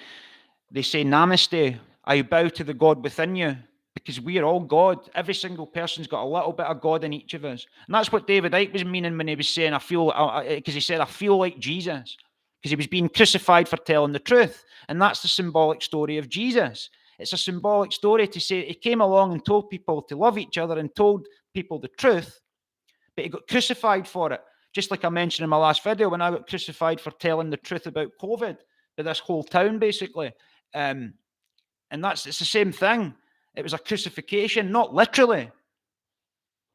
A: they say, Namaste, I bow to the God within you, because we are all God. Every single person's got a little bit of God in each of us. And that's what David Icke was meaning when he was saying, because he said, I feel like Jesus, because he was being crucified for telling the truth. And that's the symbolic story of Jesus. It's a symbolic story to say he came along and told people to love each other and told people the truth, but he got crucified for it. Just like I mentioned in my last video, when I got crucified for telling the truth about COVID to this whole town, basically. And it's the same thing. It was a crucifixion, not literally,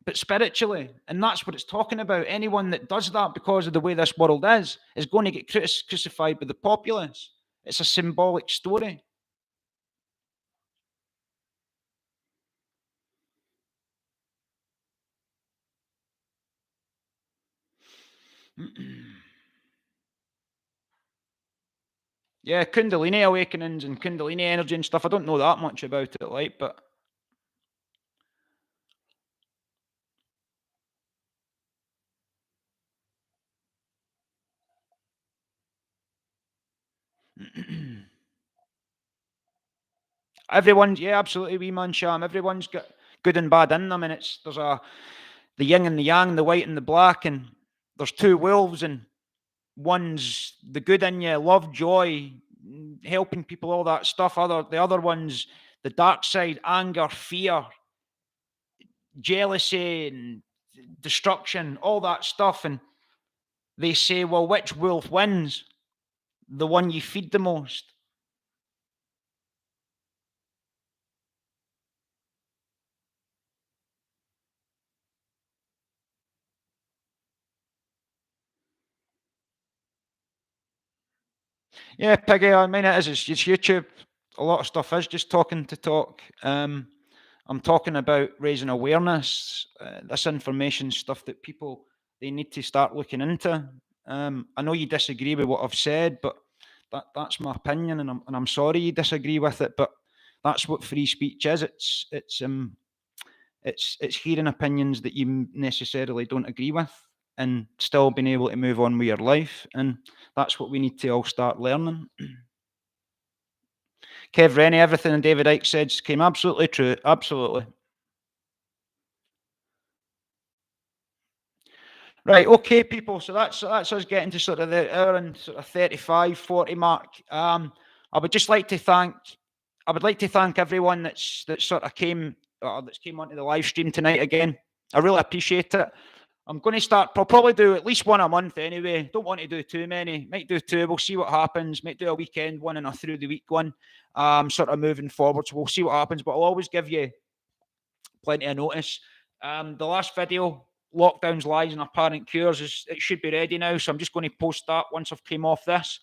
A: but spiritually. And that's what it's talking about. Anyone that does that because of the way this world is going to get crucified by the populace. It's a symbolic story. Yeah, Kundalini awakenings and Kundalini energy and stuff. I don't know that much about it, like, but everyone's, yeah, absolutely, wee man Sham. Everyone's got good and bad in them, and there's the yin and the yang, the white and the black, and there's two wolves, and one's the good in you, love, joy, helping people, all that stuff. The other one's the dark side, anger, fear, jealousy, and destruction, all that stuff. And they say, well, which wolf wins? The one you feed the most. Yeah, Piggy, I mean, it's YouTube. A lot of stuff is just talking to talk. I'm talking about raising awareness. This information stuff that people, they need to start looking into. I know you disagree with what I've said, but that's my opinion, and I'm sorry you disagree with it. But that's what free speech is. It's hearing opinions that you necessarily don't agree with, and still being able to move on with your life. And that's what we need to all start learning. Kev Rennie, everything David Icke said came absolutely true. Absolutely. Right, okay, people. So that's us getting to sort of the hour and sort of 35, 40 mark. I would just like to thank everyone that's sort of came onto the live stream tonight again. I really appreciate it. I'm going to start. I'll probably do at least one a month anyway. Don't want to do too many. Might do two. We'll see what happens. Might do a weekend one and a through the week one. Sort of moving forward. So we'll see what happens. But I'll always give you plenty of notice. The last video, lockdowns, lies, and apparent cures, it should be ready now. So I'm just going to post that once I've came off this.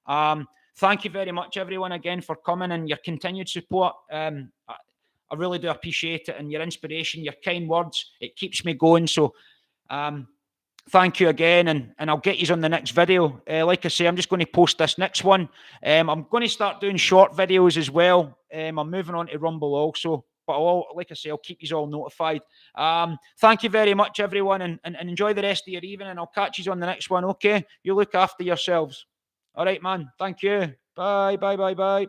A: Thank you very much, everyone, again for coming and your continued support. I really do appreciate it, and your inspiration, your kind words. It keeps me going. So thank you again, and I'll get you on the next video. Like I say, I'm just going to post this next one. I'm going to start doing short videos as well. I'm moving on to Rumble also, but like I say, I'll keep you all notified. Thank you very much, everyone, and enjoy the rest of your evening, and I'll catch you on the next one, okay? You look after yourselves. All right, man. Thank you. Bye, bye, bye, bye.